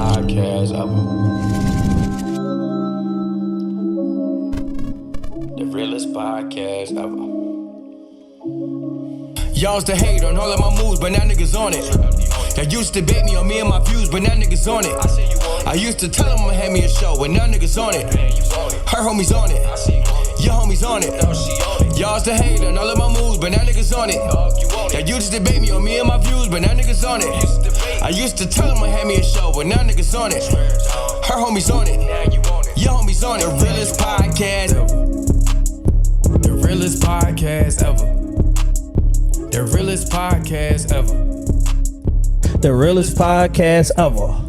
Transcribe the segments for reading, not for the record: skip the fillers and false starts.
podcast ever. The realest podcast ever. Y'all's the hate on all of my moves, but now niggas on it. Y'all used to bait me on me and my views, but now niggas on it. I used to tell them I'ma have me a show, but now niggas on it. Her homies on it. Your homies on it. Y'all's the hate on all of my moves, but now niggas on it. Y'all used to debate me on me and my views, but now niggas on it. I used to tell them I had me a show, but now niggas on it. Her homies on it. Your homies on it. The realest podcast ever. The realest podcast ever. The realest podcast ever. The realest podcast ever.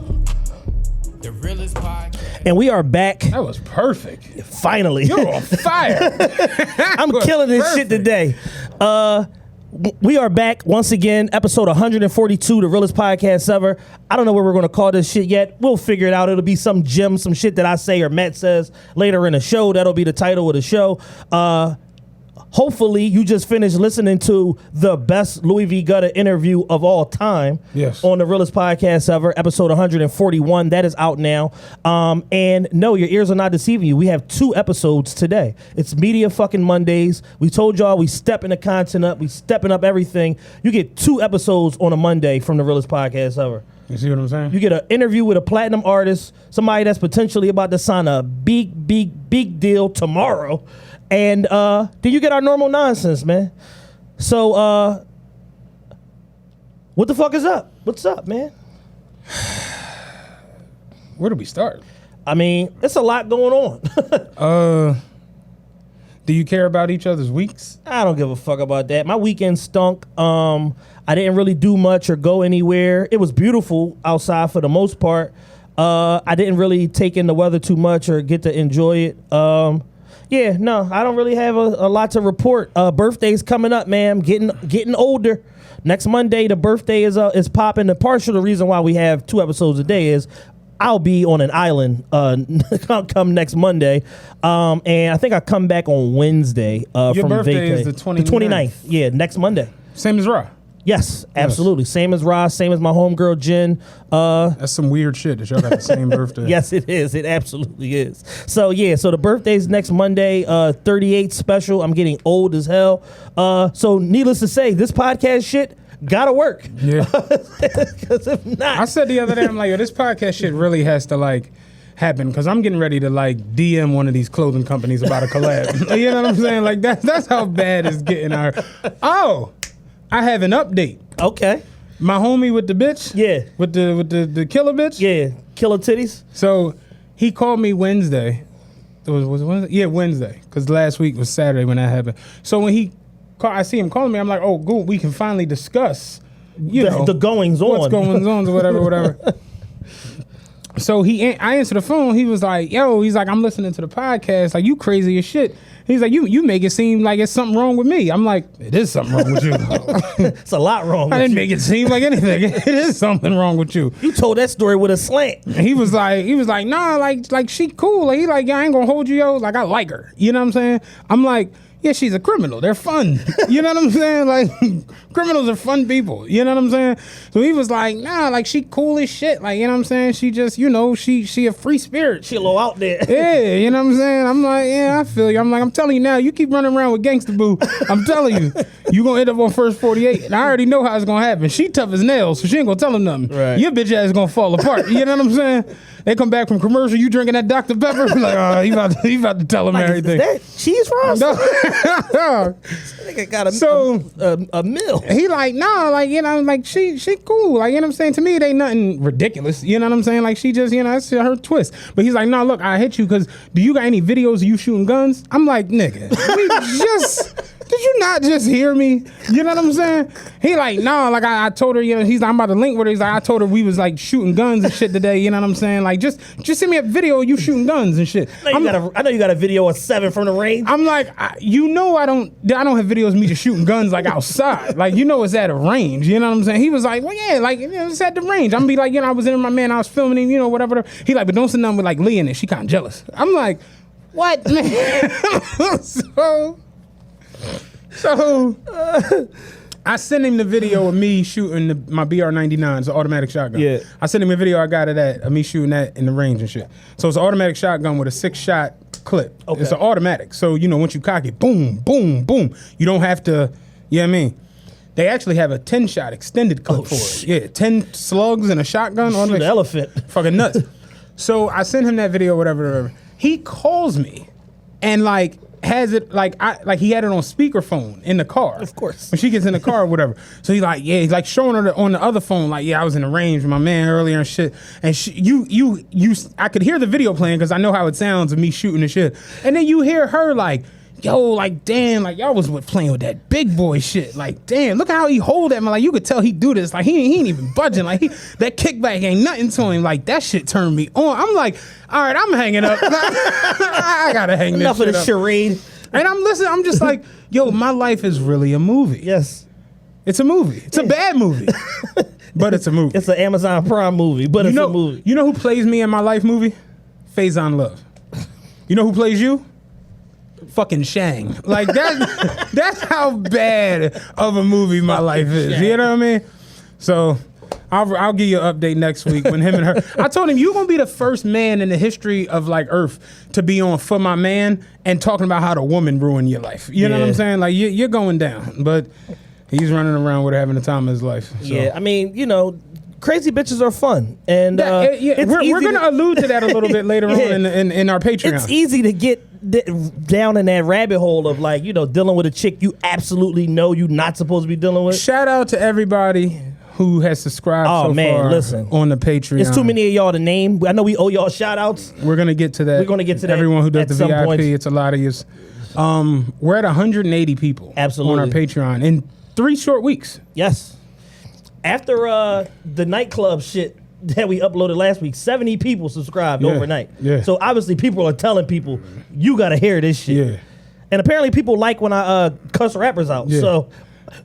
The realest podcast. And we are back. That was perfect. Finally. You're on fire. I'm killing this shit today. We are back once again, episode 142, the realest podcast ever. I don't know what we're going to call this shit yet. We'll figure it out. It'll be some gem, some shit that I say or Matt says later in the show. That'll be the title of the show. Hopefully, you just finished listening to the best Louis V. Gutta interview of all time. Yes. On the realest podcast ever, episode 141. That is out now. And no, your ears are not deceiving you. We have 2 episodes today. It's Media fucking Mondays. We told y'all we stepping the content up. We stepping up everything. You get 2 episodes on a Monday from the realest podcast ever. You see what I'm saying? You get an interview with a platinum artist, somebody that's potentially about to sign a big deal tomorrow. And then you get our normal nonsense, man. So, what the fuck is up? What's up, man? Where do we start? I mean, it's a lot going on. Do you care about each other's weeks? I don't give a fuck about that. My weekend stunk. I didn't really do much or go anywhere. It was beautiful outside for the most part. I didn't really take in the weather too much or get to enjoy it. Yeah, no, I don't really have a lot to report. Birthday's coming up, man. I'm getting older. Next Monday, the birthday is popping. The partial the reason why we have 2 episodes a day is I'll be on an island come next Monday. And I think I come back on Wednesday Your from birthday vacation. is the 29th. The 29th, yeah, next Monday. Same as Ra. Yes, absolutely. Same as Ross, same as my homegirl Jen. That's some weird shit that y'all got the same birthday. Yes, it is. It absolutely is. So yeah, so the birthday's next Monday, 38 special. I'm getting old as hell. So needless to say, this podcast shit gotta work. Yeah. Because if not, I said the other day, I'm like, yo, this podcast shit really has to like happen because I'm getting ready to like DM one of these clothing companies about a collab. You know what I'm saying? Like that's how bad it's getting out. Oh, I have an update. Okay. My homie with the bitch. Yeah. With the killer bitch. Yeah. Killer titties. So he called me Wednesday. Was it Wednesday? Yeah, Wednesday. Because last week was Saturday when that happened. So when he called, I see him calling me. I'm like, oh, good. We can finally discuss, the goings on. What's going on or whatever. So I answered the phone. He was like, yo, he's like, I'm listening to the podcast. Like, you crazy as shit. He's like, you make it seem like it's something wrong with me. I'm like, it is something wrong with you. It's a lot wrong. I didn't make it seem like anything. It is something wrong with you. You told that story with a slant. And he was like, nah, like she cool. Like, he like, yeah, I ain't gonna hold you, yo. Like, I like her. You know what I'm saying? I'm like, yeah, she's a criminal. They're fun. You know what I'm saying? Like, criminals are fun people. You know what I'm saying? So he was like, nah, like, she cool as shit. Like, you know what I'm saying? She just, she a free spirit. She a little out there. Yeah, you know what I'm saying? I'm like, yeah, I feel you. I'm like, I'm telling you now, you keep running around with Gangsta Boo. I'm telling you gonna end up on first 48. And I already know how it's gonna happen. She tough as nails, so she ain't gonna tell him nothing. Right. Your bitch ass is gonna fall apart. You know what I'm saying? They come back from commercial, you drinking that Dr. Pepper? Like, oh, he about to tell him Like, everything. is that cheese fries? No. Nigga got a meal. He like, nah, like, you know, like she cool. Like, you know what I'm saying? To me, it ain't nothing ridiculous. You know what I'm saying? Like, she just, that's her twist. But he's like, nah, look, I hit you because do you got any videos of you shooting guns? I'm like, nigga, did you not just hear me? You know what I'm saying? He like, nah, like I told her, he's like, I'm about to link with her. He's like, I told her we was like shooting guns and shit today. You know what I'm saying? Like, just send me a video of you shooting guns and shit. I know you got a video of 7 from the range. I'm like, I don't have videos of me just shooting guns like outside. Like, it's at a range. You know what I'm saying? He was like, well, yeah, like, it's at the range. I'm gonna be like, I was in with my man, I was filming him, whatever. He like, but don't send nothing with like Lee in it. She kind of jealous. I'm like, what, man? So I sent him the video of me shooting my BR-99, it's an automatic shotgun. Yeah. I sent him a video I got of that, of me shooting that in the range and shit. So it's an automatic shotgun with a 6-shot clip. Okay. It's an automatic. So, you know, once you cock it, boom, boom, boom. You don't have to, you know what I mean? They actually have a 10-shot extended clip for it. Yeah, 10 slugs and a shotgun. Shoot an elephant. Fucking nuts. So I sent him that video, whatever. He calls me and like has it like he had it on speakerphone in the car. Of course. When she gets in the car or whatever. So he's like showing her on the other phone, like, yeah, I was in the range with my man earlier and shit. And I could hear the video playing because I know how it sounds of me shooting and shit. And then you hear her like, yo, like, damn, like, y'all was playing with that big boy shit. Like, damn, look how he hold that, man. Like, you could tell he do this. Like, he ain't even budging. Like, that kickback ain't nothing to him. Like, that shit turned me on. I'm like, all right, I'm hanging up. I gotta hang this Enough shit of the up. charade. And I'm listening. I'm just like, yo, my life is really a movie. Yes. It's a movie. It's a bad movie. But it's a movie. It's an Amazon Prime movie, but it's a movie. You know who plays me in my life movie? Faison Love. You know who plays you? Fucking Shang. Like that. That's how bad of a movie my life is. Shang. You know what I mean? So I'll give you an update next week when him and her. I told him you're gonna be the first man in the history of like Earth to be on For My Man and talking about how the woman ruined your life. You know what I'm saying? Like you're going down, but he's running around with having the time of his life. So. Yeah, I mean, you know, crazy bitches are fun, and we're going to allude to that a little bit later on in our Patreon. It's easy to get down in that rabbit hole of like, you know, dealing with a chick you absolutely know you're not supposed to be dealing with. Shout out to everybody who has subscribed far listen. on the Patreon. It's too many of y'all to name. I know we owe y'all shout outs. We're going to get to that. We're going to get to that. Everyone who does at the some VIP, point. it's a lot of you. We're at 180 people Absolutely. on our Patreon in 3 short weeks. Yes. After the nightclub shit that we uploaded last week, 70 people subscribed overnight. Yeah. So obviously people are telling people, you got to hear this shit. Yeah. And apparently people like when I cuss rappers out. Yeah. So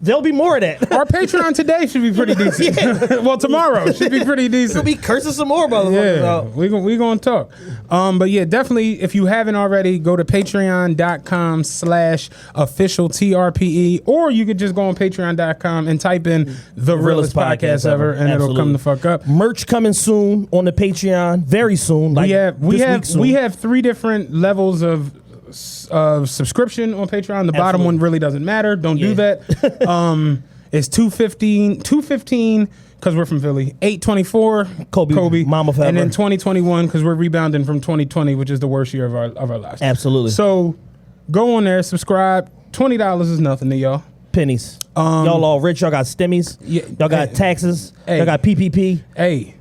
there'll be more of that. Our Patreon today should be pretty decent. Well, tomorrow should be pretty decent. We'll be cursing some more motherfuckers Yeah, out. we gonna talk. But yeah, definitely, if you haven't already, go to patreon.com/official TRPE, or you could just go on patreon.com and type in the realest podcast ever, and it'll come the fuck up. Merch coming soon on the Patreon, very soon. Like we this week soon. have 3 different levels of subscription on Patreon. The bottom one really doesn't matter. Don't do that. It's $2.15 because we're from Philly. $8.24 Kobe, Mama forever. and then $20.21 because we're rebounding from 2020, which is the worst year of our lives. Absolutely. So go on there, subscribe. $20 is nothing to y'all. Pennies. Y'all all rich. Y'all got stimmies. Yeah, y'all got taxes. hey. Y'all got PPP. Hey,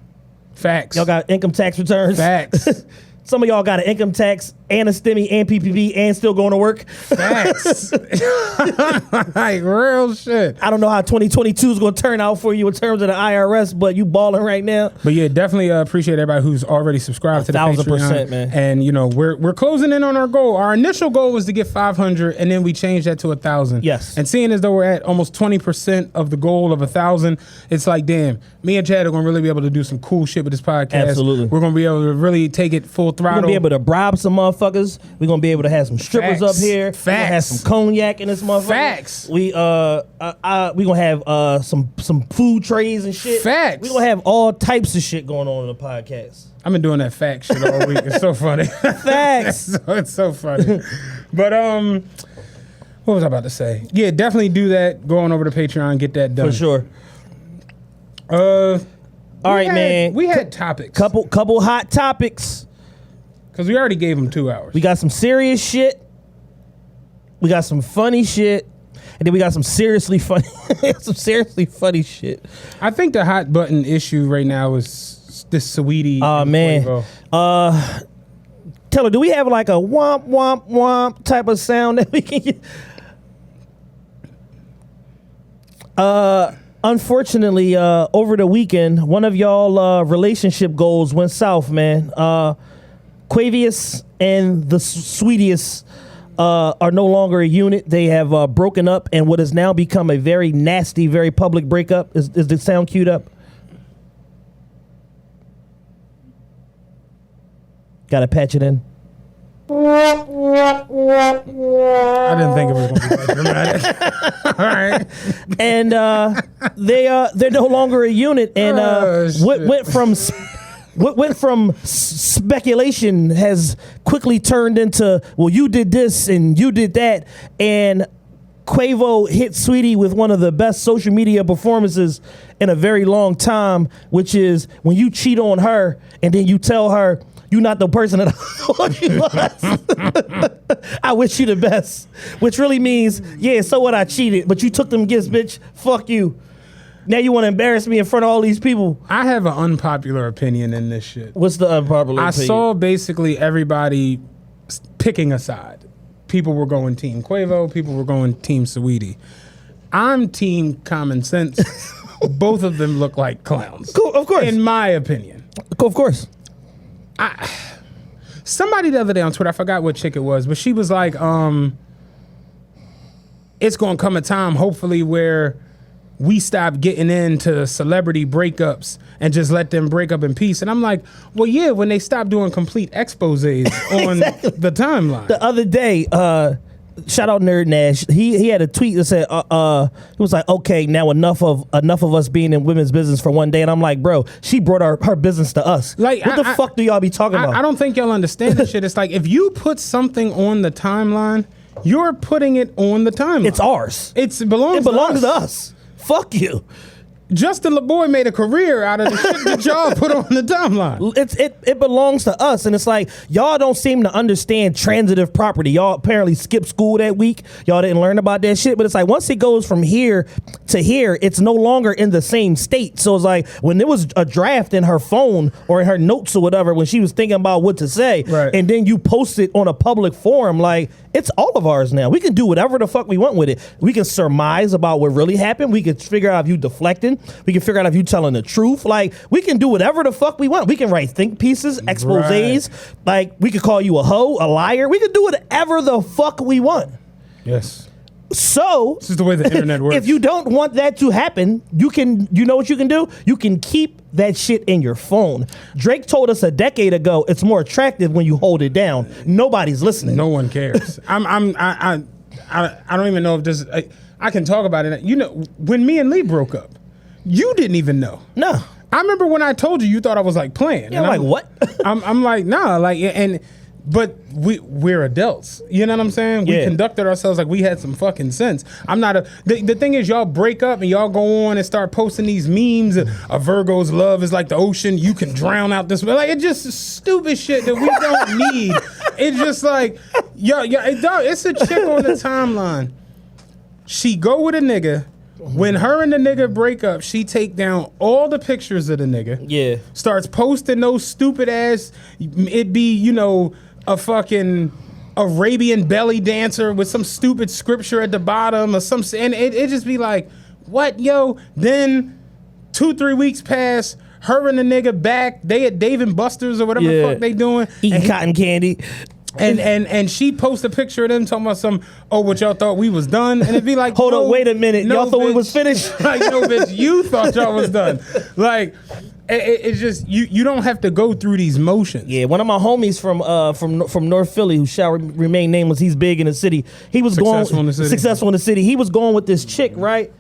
facts. Y'all got income tax returns. Facts. Some of y'all got an income tax and a stimmy and PPP and still going to work. Facts. Like real shit. I don't know how 2022 is going to turn out for you in terms of the IRS, but you balling right now. But yeah, definitely appreciate everybody who's already subscribed to the Patreon. 1000%, man. And you know, we're closing in on our goal. Our initial goal was to get 500, and then we changed that to 1,000. Yes. And seeing as though we're at almost 20% of the goal of 1,000, it's like, damn, me and Chad are gonna really be able to do some cool shit with this podcast. Absolutely. We're gonna be able to really take it full We're throttle. going to be able to bribe some motherfuckers. We're going to be able to have some strippers Facts. up here. We're going to have Facts. some cognac in this motherfucker. Facts. We going to have some some food trays and shit. Facts. We're going to have all types of shit going on in the podcast. I've been doing that fact shit all week. It's so funny. Facts. It's so funny. But what was I about to say? Yeah, definitely do that. Go on over to Patreon, get that done. For sure. All right, man. We had topics. Couple hot topics. Because we already gave them 2 hours. We got some serious shit. We got some funny shit. And then we got some seriously funny shit. I think the hot button issue right now is this Saweetie. Oh, man. Quavo. Taylor, do we have like a womp, womp, womp type of sound that we can get? Unfortunately, over the weekend, one of y'all relationship goals went south, man. Quavius and the Sweetiest are no longer a unit. They have broken up, and what has now become a very nasty, very public breakup. Is the sound queued up? Gotta patch it in. I didn't think it was going to be that dramatic. All right. And they're no longer a unit, and what went from speculation has quickly turned into, well, you did this and you did that, and Quavo hit Saweetie with one of the best social media performances in a very long time, which is when you cheat on her and then you tell her, you're not the person that I thought you was. I wish you the best. Which really means, yeah, so what, I cheated, but you took them gifts, bitch. Fuck you. Now you want to embarrass me in front of all these people. I have an unpopular opinion in this shit. What's the unpopular opinion? I saw basically everybody picking a side. People were going Team Quavo. People were going Team Saweetie. I'm Team Common Sense. Both of them look like clowns. Cool, of course. In my opinion. Of course. Somebody the other day on Twitter, I forgot what chick it was, but she was like, it's going to come a time, hopefully, where we stop getting into celebrity breakups and just let them break up in peace. And I'm like, well, yeah, when they stop doing complete exposés on the timeline. The other day, shout out Nerd Nash. He had a tweet that said, he was like, okay, now enough of us being in women's business for one day. And I'm like, bro, she brought her business to us. Like, what the fuck do y'all be talking about? I don't think y'all understand this shit. It's like, if you put something on the timeline, you're putting it on the timeline. It's ours. It belongs to us. Fuck you. Justin LeBoy made a career out of the shit that y'all put on the timeline. It belongs to us, and it's like y'all don't seem to understand transitive property. Y'all apparently skipped school that week. Y'all didn't learn about that shit. But it's like once it goes from here to here, it's no longer in the same state. So it's like when there was a draft in her phone or in her notes or whatever, when she was thinking about what to say, right, and then you post it on a public forum, like it's all of ours now. We can do whatever the fuck we want with it. We can surmise about what really happened. We can figure out if you deflecting. We can figure out if you telling the truth. Like, we can do whatever the fuck we want. We can write think pieces, exposés. Right. Like, we could call you a hoe, a liar. We can do whatever the fuck we want. Yes. So this is the way the internet works. If you don't want that to happen, you know what you can do? You can keep that shit in your phone. Drake told us a decade ago, it's more attractive when you hold it down. Nobody's listening. No one cares. I don't even know if this. I can talk about it. You know, when me and Lee broke up, you didn't even know. No. I remember when I told you, you thought I was like playing. Yeah, I'm like, what? I'm like, nah, like, but we're adults. You know what I'm saying? We conducted ourselves like we had some fucking sense. I'm not the thing is, y'all break up and y'all go on and start posting these memes. A Virgo's love is like the ocean. You can drown out this. Like, it's just stupid shit that we don't need. It's just like, it's a chick on the timeline. She go with a nigga. When her and the nigga break up, she take down all the pictures of the nigga. Yeah. Starts posting those stupid ass, it be, you know, a fucking Arabian belly dancer with some stupid scripture at the bottom or some, and it just be like, what, yo? Then 2-3 weeks pass, her and the nigga back, they at Dave and Buster's or whatever the fuck they doing. Eating cotton candy. And she post a picture of them talking about what y'all thought we was done, and it'd be like, hold on, wait a minute, y'all thought we was finished? Like, no, bitch, you thought y'all was done. Like, it's just you don't have to go through these motions. Yeah, one of my homies from North Philly, who shall remain nameless, he's big in the city. He was successful in the city. He was going with this chick, right?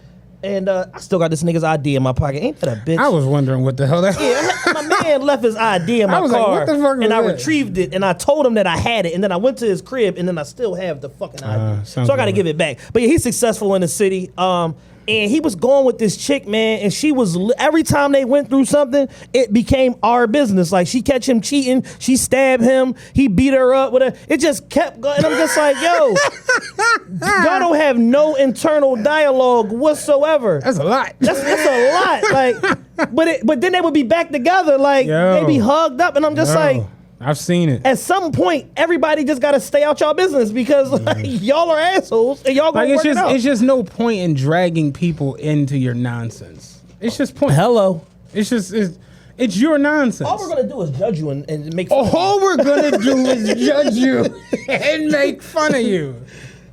And I still got this nigga's ID in my pocket. Ain't that a bitch? I was wondering what the hell that. Yeah, my man left his ID in my car, like, what the fuck and I that? retrieved it, and I told him that I had it, and then I went to his crib, and then I still have the fucking ID, so I got to give it back. But yeah, he's successful in the city. And he was going with this chick, man, and she was, every time they went through something, it became our business. Like, she catch him cheating, she stabbed him, he beat her up, whatever. It just kept going, and I'm just like, yo, y'all don't have no internal dialogue whatsoever. That's a lot. That's a lot. Like, but then they would be back together, like, they be hugged up, and I'm just like, I've seen it. At some point, everybody just got to stay out y'all business because like, y'all are assholes and y'all gonna work it out. It's just no point in dragging people into your nonsense. It's just point. Hello. It's your nonsense. All we're gonna do is judge you and make fun All we're gonna do is judge you and make fun of you.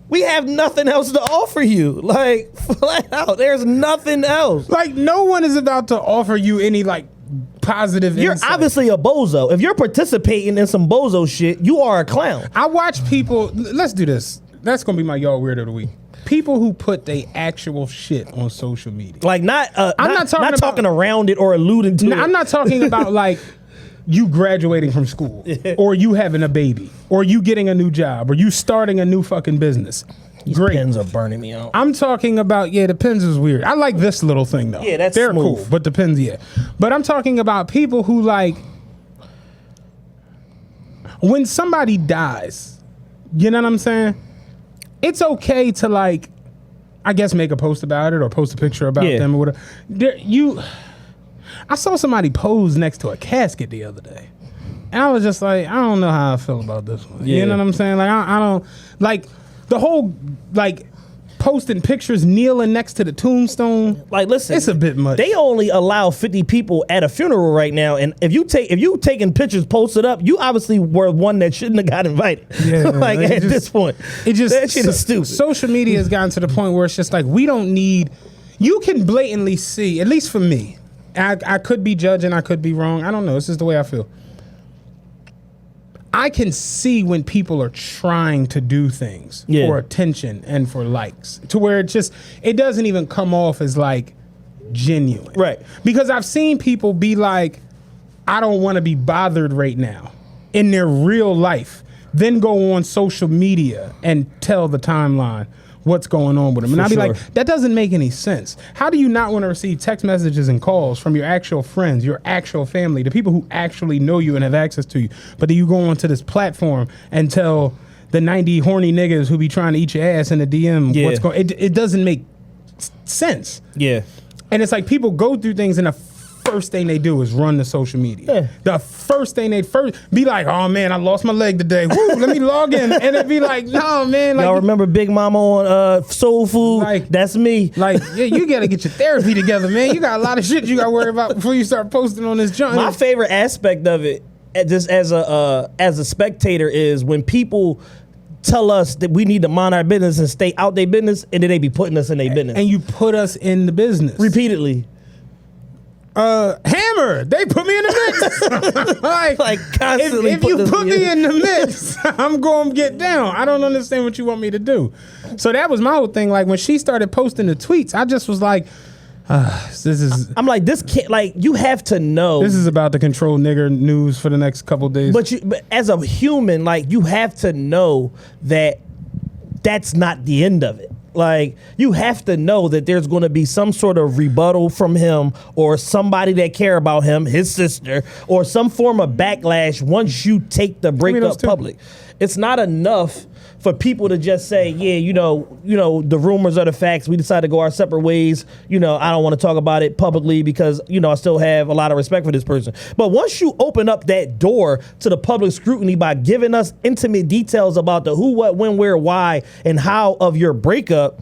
We have nothing else to offer you. Like, flat out, there's nothing else. Like, no one is about to offer you any, like, positive You're insight. obviously a bozo. If you're participating in some bozo shit, you are a clown. I watch people. Let's do this. That's gonna be my y'all weird of the week. People who put their actual shit on social media. Like I'm not talking around it or alluding to it. I'm not talking about like you graduating from school or you having a baby or you getting a new job or you starting a new fucking business. These Great. pens are burning me out. I'm talking about, the pins is weird. I like this little thing though. Yeah, they're smooth. cool, but the pins, yeah. But I'm talking about people who like, when somebody dies, you know what I'm saying? It's okay to like, I guess make a post about it or post a picture about them or whatever. I saw somebody pose next to a casket the other day. And I was just like, I don't know how I feel about this one. Yeah. You know what I'm saying? Like, I don't, like, the whole, like, posting pictures kneeling next to the tombstone. Like, listen, it's a bit much. They only allow 50 people at a funeral right now, and if you taking pictures posted up, you obviously were one that shouldn't have got invited. Yeah, like at this point, that shit is stupid. Social media has gotten to the point where it's just like we don't need. You can blatantly see, at least for me. I could be judging, I could be wrong. I don't know. This is the way I feel. I can see when people are trying to do things for attention and for likes, to where it doesn't even come off as like genuine. Right. Because I've seen people be like, I don't want to be bothered right now in their real life, then go on social media and tell the timeline what's going on with them. And I'll be like, that doesn't make any sense. How do you not want to receive text messages and calls from your actual friends, your actual family, the people who actually know you and have access to you, but then you go onto this platform and tell the 90 horny niggas who be trying to eat your ass in the DM what's going on? It doesn't make sense. Yeah. And it's like people go through things and the first thing they do is run to social media. Yeah. The first thing they be like, oh man, I lost my leg today. Woo, let me log in. And it'd be like, no man. Like, y'all remember Big Mama on Soul Food? Like, that's me. Like, yeah, you gotta get your therapy together, man. You got a lot of shit you gotta worry about before you start posting on this junk. My favorite aspect of it, just as a spectator, is when people tell us that we need to mind our business and stay out their business, and then they be putting us in their business. And you put us in the business. Repeatedly. Hammer, they put me in the mix. like constantly. If you put me in the mix, I'm going to get down. I don't understand what you want me to do. So that was my whole thing. Like when she started posting the tweets, I just was like, this is. I'm like, this can't. Like, you have to know. This is about to control nigger news for the next couple days. But as a human, like, you have to know that that's not the end of it. Like, you have to know that there's going to be some sort of rebuttal from him or somebody that care about him, his sister, or some form of backlash once you take the breakup public. It's not enough for people to just say, yeah, you know, the rumors are the facts. We decided to go our separate ways. You know, I don't want to talk about it publicly because, you know, I still have a lot of respect for this person. But once you open up that door to the public scrutiny by giving us intimate details about the who, what, when, where, why, and how of your breakup,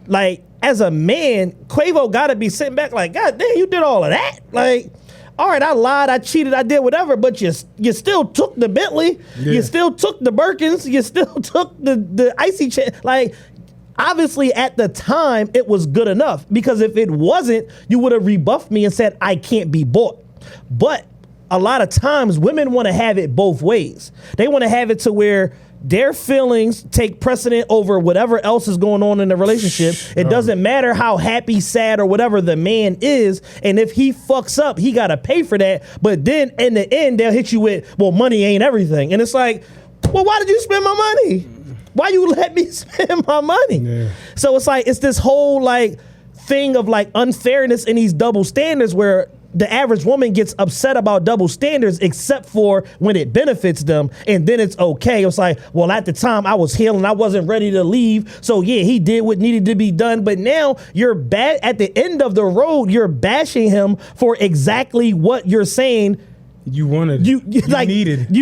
like, as a man, Quavo got to be sitting back like, God damn, you did all of that? Like, all right, I lied, I cheated, I did whatever, but you still took the Bentley, you still took the Birkins, you still took the icy chain. Like, obviously at the time it was good enough, because if it wasn't, you would have rebuffed me and said I can't be bought. But a lot of times women want to have it both ways. They want to have it to where their feelings take precedent over whatever else is going on in the relationship. It doesn't matter how happy, sad, or whatever the man is. And if he fucks up, he got to pay for that. But then in the end, they'll hit you with, well, money ain't everything. And it's like, well, why did you spend my money? Why you let me spend my money? Yeah. So it's like, it's this whole like thing of like unfairness in these double standards where the average woman gets upset about double standards except for when it benefits them, and then it's okay. It's like, well, at the time I was healing, I wasn't ready to leave, so yeah, he did what needed to be done, but now you're bad at the end of the road, you're bashing him for exactly what you're saying you wanted, you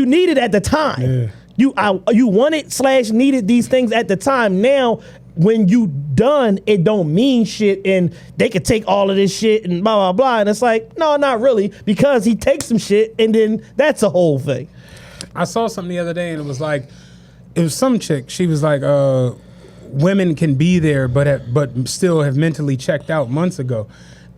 needed at the time. Yeah. You wanted / needed these things at the time. Now when you done, it don't mean shit, and they could take all of this shit and blah, blah, blah. And it's like, no, not really, because he takes some shit, and then that's a whole thing. I saw something the other day, and it was like, it was some chick. She was like, women can be there, but still have mentally checked out months ago.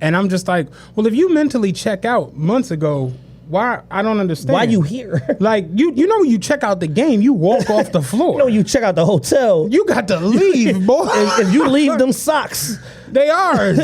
And I'm just like, well, if you mentally check out months ago, why? I don't understand. Why you here? Like, you know, you check out the game, you walk off the floor. You know, you check out the hotel. You got to leave, boy. if you leave them socks, they are.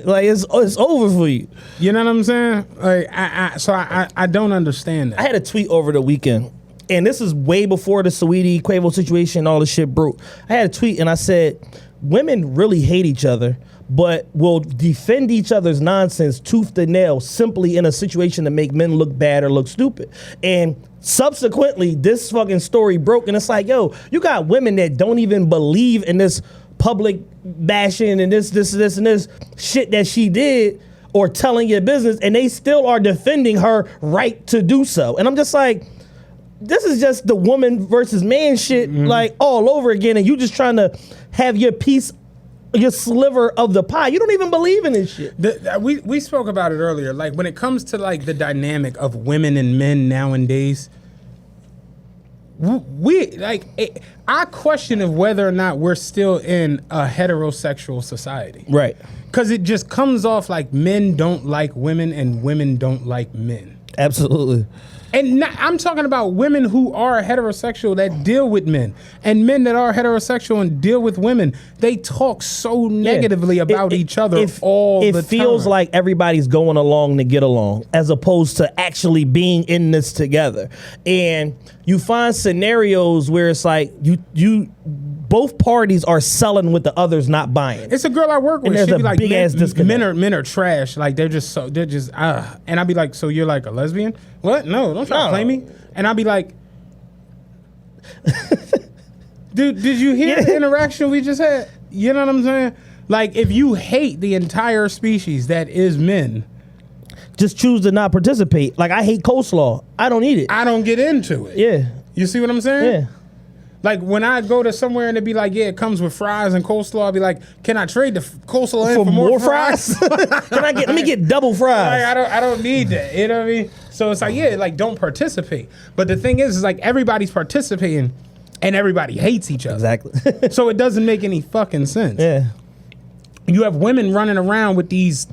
like it's over for you. You know what I'm saying? Like, I don't understand that. I had a tweet over the weekend, and this is way before the Saweetie Quavo situation, all the shit broke. I had a tweet, and I said, women really hate each other, but will defend each other's nonsense tooth and nail simply in a situation to make men look bad or look stupid. And subsequently, this fucking story broke, and it's like, yo, you got women that don't even believe in this public bashing and this and this shit that she did or telling your business, and they still are defending her right to do so. And I'm just like, this is just the woman versus man shit, like all over again, and you just trying to have your piece, your sliver of the pie. You don't even believe in this shit. We spoke about it earlier. Like, when it comes to like the dynamic of women and men nowadays, I question of whether or not we're still in a heterosexual society. Right. Because it just comes off like men don't like women and women don't like men. Absolutely. And I'm talking about women who are heterosexual that deal with men, and men that are heterosexual and deal with women. They talk so negatively about each other all the time. It feels like everybody's going along to get along, as opposed to actually being in this together. And you find scenarios where it's like you both parties are selling what the other's not buying. It's a girl I work with. And there's She'd be a like, big ass disconnect. men are trash. Like, they're just and I'd be like, so you're like a lesbian? What? No, don't try to play me. And I'd be like, dude, did you hear the interaction we just had? You know what I'm saying? Like, if you hate the entire species that is men, just choose to not participate. Like, I hate coleslaw. I don't eat it. I don't get into it. Yeah. You see what I'm saying? Yeah. Like, when I go to somewhere and it'd be like, yeah, it comes with fries and coleslaw, I'd be like, can I trade the coleslaw in for more fries? Let me get double fries. Like, I don't need that. You know what I mean? So it's like, yeah, like, don't participate. But the thing is like, everybody's participating and everybody hates each other. Exactly. So it doesn't make any fucking sense. Yeah. You have women running around with these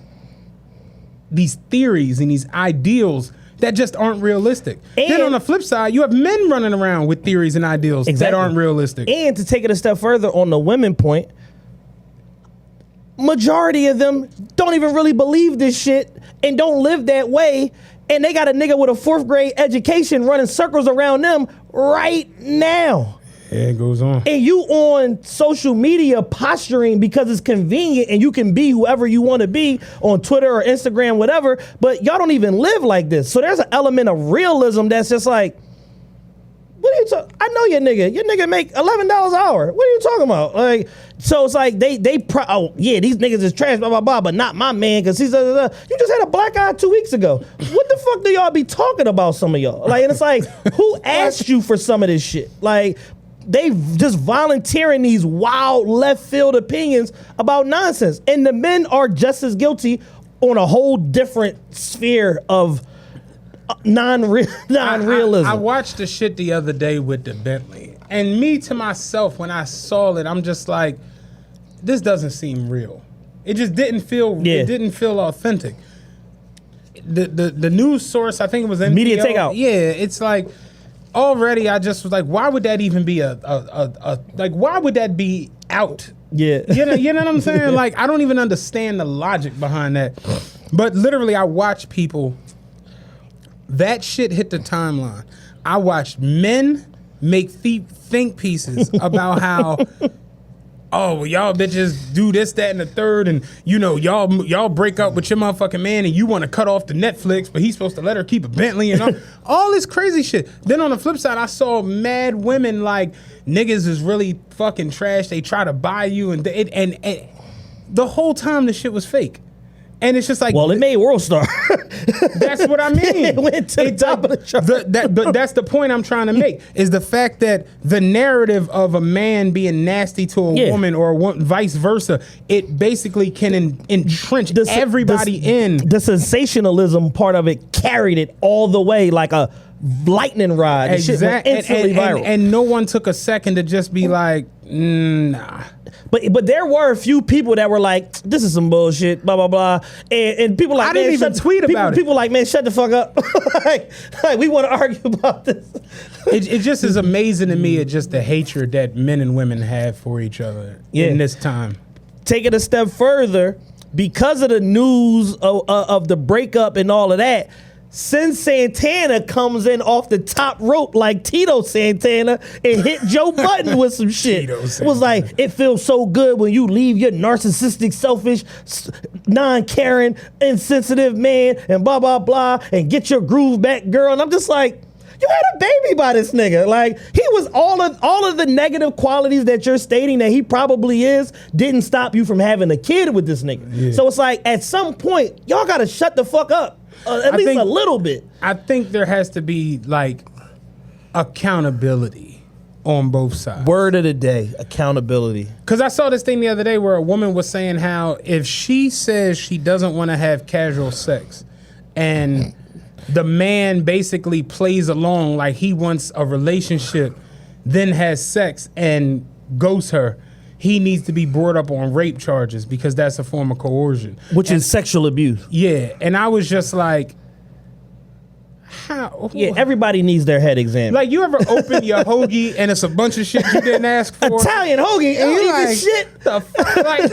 theories and these ideals that just aren't realistic. And then on the flip side, you have men running around with theories and ideals that aren't realistic. And to take it a step further on the women point, majority of them don't even really believe this shit and don't live that way. And they got a nigga with a 4th grade education running circles around them right now. Yeah, it goes on. And you on social media posturing because it's convenient and you can be whoever you want to be on Twitter or Instagram, whatever, but y'all don't even live like this. So there's an element of realism that's just like, what are you talking? I know your nigga make $11 an hour. What are you talking about? Like, so it's like these niggas is trash, blah, blah, blah, but not my man, because he's, you just had a black eye 2 weeks ago. What the fuck do y'all be talking about, some of y'all? Like, and it's like, who asked you for some of this shit? Like, they just volunteering these wild left field opinions about nonsense. And the men are just as guilty on a whole different sphere of non-realism. I watched the shit the other day with the Bentley. And me to myself, when I saw it, I'm just like, this doesn't seem real. It just didn't feel it didn't feel authentic. The news source, I think it was NPO. Media Takeout. Yeah, it's like, already I just was like, why would that even be why would that be out? Yeah. You know what I'm saying? Like, I don't even understand the logic behind that. But literally, I watch people, that shit hit the timeline. I watched men make think pieces about how, oh, well, y'all bitches do this, that, and the third, and y'all break up with your motherfucking man, and you want to cut off the Netflix, but he's supposed to let her keep a Bentley and all this crazy shit. Then on the flip side, I saw mad women like, niggas is really fucking trash. They try to buy you, and the whole time the shit was fake. And it's just like, well, it made World Star. That's what I mean. It went to the top of the chart. But that's the point I'm trying to make, is the fact that the narrative of a man being nasty to a woman or vice versa, it basically can entrench everybody in. The sensationalism part of it carried it all the way, like a lightning rod. The shit went instantly viral. And no one took a second to just be like, nah. But there were a few people that were like, this is some bullshit, blah, blah, blah. And people like, I didn't even tweet about it. People like, man, shut the fuck up. like, we want to argue about this. It just is amazing to me, just the hatred that men and women have for each other in this time. Take it a step further, because of the news of the breakup and all of that, Sin Santana comes in off the top rope like Tito Santana and hit Joe Budden with some shit. It was like, it feels so good when you leave your narcissistic, selfish, non-caring, insensitive man and blah, blah, blah, and get your groove back, girl. And I'm just like, you had a baby by this nigga. Like, he was all of the negative qualities that you're stating that he probably is didn't stop you from having a kid with this nigga. Yeah. So it's like, at some point, y'all gotta shut the fuck up. At least a little bit. I think there has to be like accountability on both sides. Word of the day, accountability. Because I saw this thing the other day where a woman was saying how if she says she doesn't want to have casual sex and the man basically plays along like he wants a relationship, then has sex and ghosts her, he needs to be brought up on rape charges because that's a form of coercion. Which is sexual abuse. Yeah, and I was just like, how? Yeah, everybody needs their head examined. Like, you ever open your hoagie and it's a bunch of shit you didn't ask for? Italian hoagie, and you eat this shit? The fuck? Like,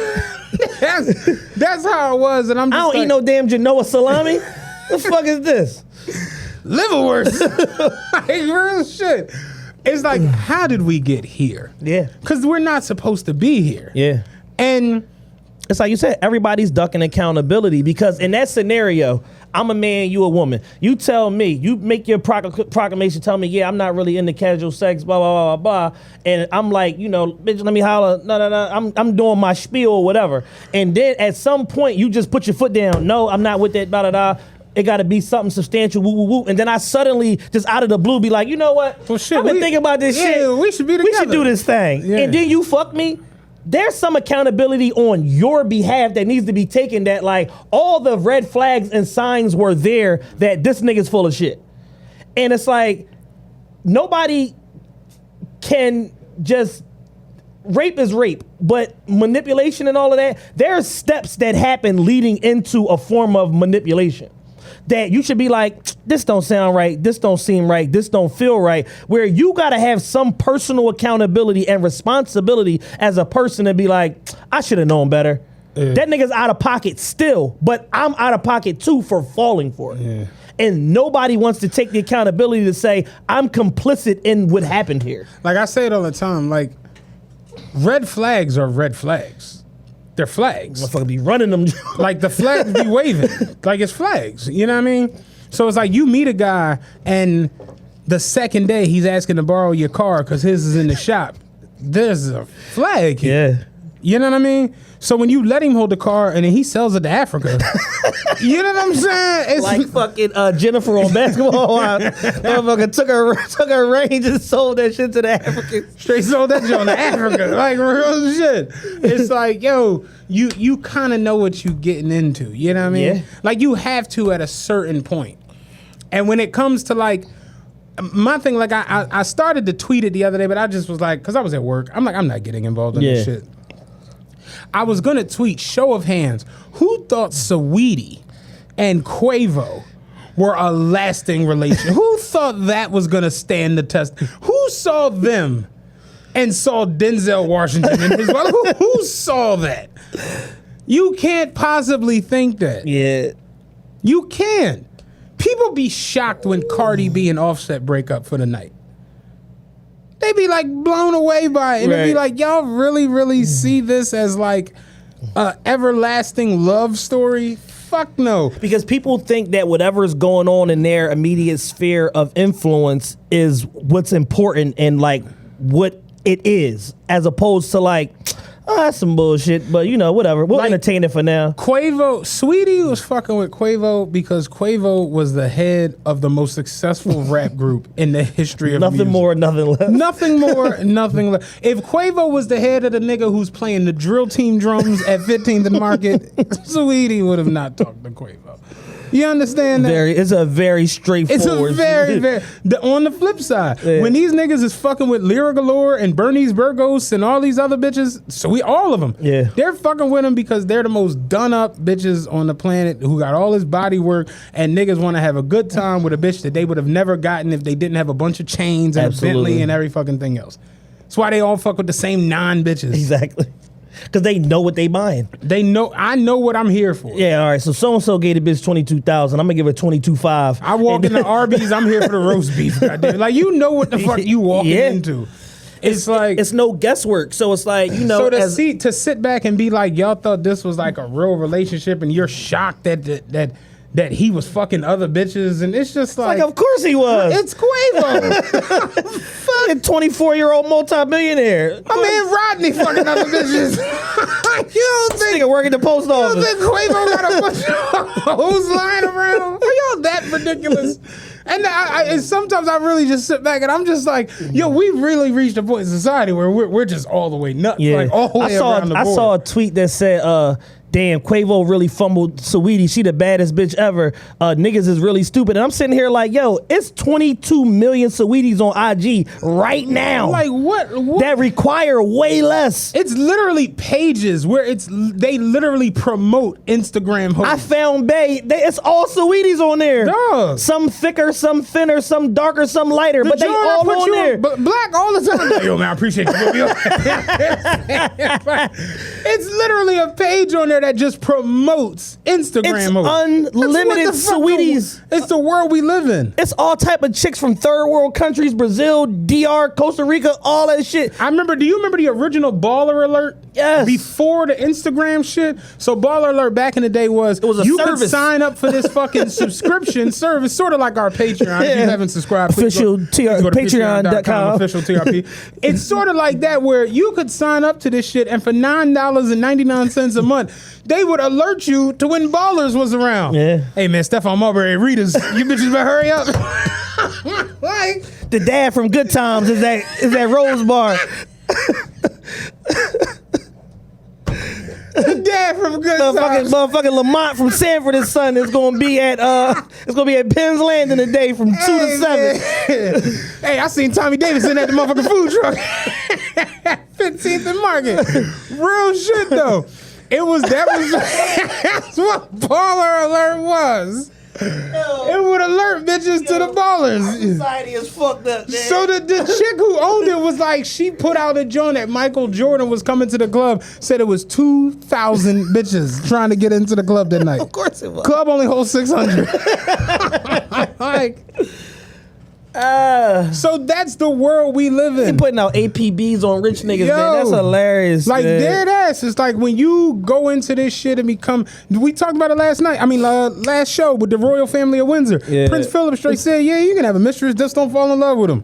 that's how it was, and I'm just I don't eat no damn Genoa salami. The fuck is this? Liverwurst. Like, real shit. It's like, how did we get here? Yeah. Because we're not supposed to be here. Yeah. And it's like you said, everybody's ducking accountability because in that scenario, I'm a man, you a woman. You tell me, you make your proclamation, tell me, yeah, I'm not really into casual sex, blah, blah, blah, blah. And I'm like, you know, bitch, let me holler, no, I'm doing my spiel or whatever. And then at some point, you just put your foot down. No, I'm not with that, blah, blah, blah. It got to be something substantial, woo, woo, woo. And then I suddenly, just out of the blue, be like, you know what? Well, shit, I've been thinking about this shit. We should be together. We should do this thing. Yeah. And then you fuck me. There's some accountability on your behalf that needs to be taken, that like all the red flags and signs were there that this nigga's full of shit. And it's like, nobody can just, rape is rape, but manipulation and all of that, there are steps that happen leading into a form of manipulation that you should be like, this don't sound right, this don't seem right, this don't feel right, where you gotta have some personal accountability and responsibility as a person to be like, I should have known better. Yeah. That nigga's out of pocket still, but I'm out of pocket too for falling for it. Yeah. And nobody wants to take the accountability to say, I'm complicit in what happened here. Like I say it all the time, like, red flags are red flags. They're flags. Motherfucker be running them. Like, the flags be waving. Like, it's flags. You know what I mean? So it's like you meet a guy and the second day he's asking to borrow your car because his is in the shop. There's a flag here. Yeah. You know what I mean? So when you let him hold the car and then he sells it to Africa, you know what I'm saying? It's like fucking Jennifer on Basketball Wives. Motherfucker took her range and sold that shit to the Africans. Straight sold that joint to Africa. Like, real shit. It's like, yo, you kind of know what you getting into. You know what I mean? Yeah. Like, you have to at a certain point. And when it comes to, like, my thing, like, I started to tweet it the other day, but I just was like, because I was at work, I'm like, I'm not getting involved in this shit. I was gonna tweet, show of hands, who thought Saweetie and Quavo were a lasting relation? Who thought that was gonna stand the test? Who saw them and saw Denzel Washington and his wife? Who saw that? You can't possibly think that. Yeah. You can. People be shocked when Cardi B and Offset break up for the night. They be like blown away by it. And they be like, y'all really, really see this as like a everlasting love story? Fuck no. Because people think that whatever's going on in their immediate sphere of influence is what's important and like what it is, as opposed to like, oh, that's some bullshit, but you know, whatever. We'll like, entertain it for now. Saweetie was fucking with Quavo because Quavo was the head of the most successful rap group in the history of nothing music. More, nothing less. Nothing more, nothing less. If Quavo was the head of the nigga who's playing the drill team drums at 15th and Market, Saweetie would have not talked to Quavo. You understand that? It's a very straightforward. It's a very. On the flip side, when these niggas is fucking with Lyra Galore and Bernice Burgos and all these other bitches, all of them, they're fucking with them because they're the most done up bitches on the planet who got all this body work, and niggas want to have a good time with a bitch that they would have never gotten if they didn't have a bunch of chains and a Bentley and every fucking thing else. That's why they all fuck with the same 9 bitches. Exactly. Because they know what they buying. They know. I know what I'm here for. Yeah, all right. So and so gave the bitch 22,000. I'm gonna give her 22,500. I walk into Arby's. I'm here for the roast beef. Goddamn. Like, you know what the fuck you walking into. It's like it's no guesswork. So it's like, you know, so to sit back and be like, y'all thought this was like a real relationship, and you're shocked that he was fucking other bitches, and it's just like of course he was. It's Quavo. Fucking 24-year-old multimillionaire. My man Rodney fucking other bitches. You don't think nigga working the post office? You don't think Quavo got a bunch of hoes lying around? Are y'all that ridiculous? And and sometimes I really just sit back and I'm just like, yo, we've really reached a point in society where we're just all the way nuts. Yeah. Like all the way around the board. I saw a tweet that said, damn, Quavo really fumbled Saweetie. She the baddest bitch ever. Niggas is really stupid. And I'm sitting here like, yo, it's 22 million Saweeties on IG right now. Like what? That require way less. It's literally pages where they literally promote Instagram hoes. I found it's all Saweeties on there. Dog. Some thicker, some thinner, some darker, some lighter, but they all on there. Black all the time. Yo, man, I appreciate you. It's literally a page on there that just promotes Instagram. It's unlimited Saweeties. It's the world we live in. It's all type of chicks from third world countries, Brazil, DR, Costa Rica, all that shit. Do you remember the original Baller Alert? Yes. Before the Instagram shit? So Baller Alert back in the day was you service. could sign up for this fucking subscription service, sort of like our Patreon. If you haven't subscribed, official go to patreon.com. Official TRPE. It's sort of like that where you could sign up to this shit, and for $9.99 a month, they would alert you to when Ballers was around. Yeah. Hey man, Stephon Marbury, readers, you bitches better hurry up. Like the dad from Good Times is that Rose Bar. The dad from Good Times. Motherfucking Lamont from Sanford and Son is gonna be at Penn's Landing today from 2 to 7. Hey, I seen Tommy Davidson at the motherfucking food truck. 15th and Market. Real shit though. That's what Baller Alert was. It would alert bitches to the ballers. Society is fucked up, man. So the chick who owned it was like, she put out a joint that Michael Jordan was coming to the club, said it was 2,000 bitches trying to get into the club that night. Of course it was. Club only holds 600. So that's the world we live in. They putting out APBs on rich niggas, man. That's hilarious. Like, man. dead ass. It's like when you go into this shit and become. We talked about it last night. I mean, last show with the royal family of Windsor. Yeah. Prince Philip straight said, "Yeah, you can have a mistress, just don't fall in love with him."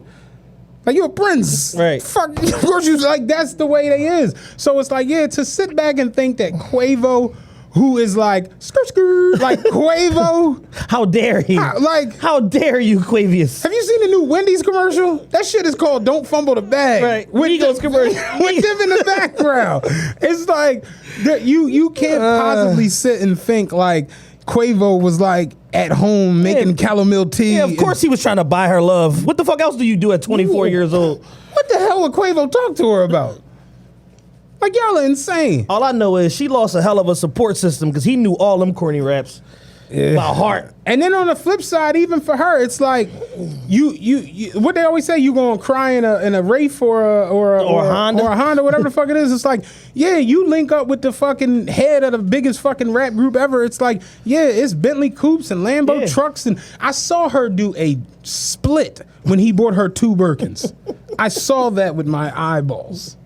Like, you're a prince. Right. Fuck. Of course, you like that's the way they is. So it's like, yeah, to sit back and think that Quavo, who is like skirt, like Quavo. How dare he? How dare you, Quavius? Have you seen the new Wendy's commercial? That shit is called "Don't Fumble the Bag." Right. Migos commercial with them in the background. It's like you can't possibly sit and think like Quavo was like at home making chamomile tea. Yeah, of course he was trying to buy her love. What the fuck else do you do at 24 years old? What the hell would Quavo talk to her about? Like, y'all are insane. All I know is she lost a hell of a support system because he knew all them corny raps by heart. And then on the flip side, even for her, it's like you what they always say, you gonna cry in a Wraith or a Honda, whatever the fuck it is. It's like, yeah, you link up with the fucking head of the biggest fucking rap group ever. It's like, yeah, it's Bentley coupes and Lambo trucks, and I saw her do a split when he bought her 2 Birkins. I saw that with my eyeballs.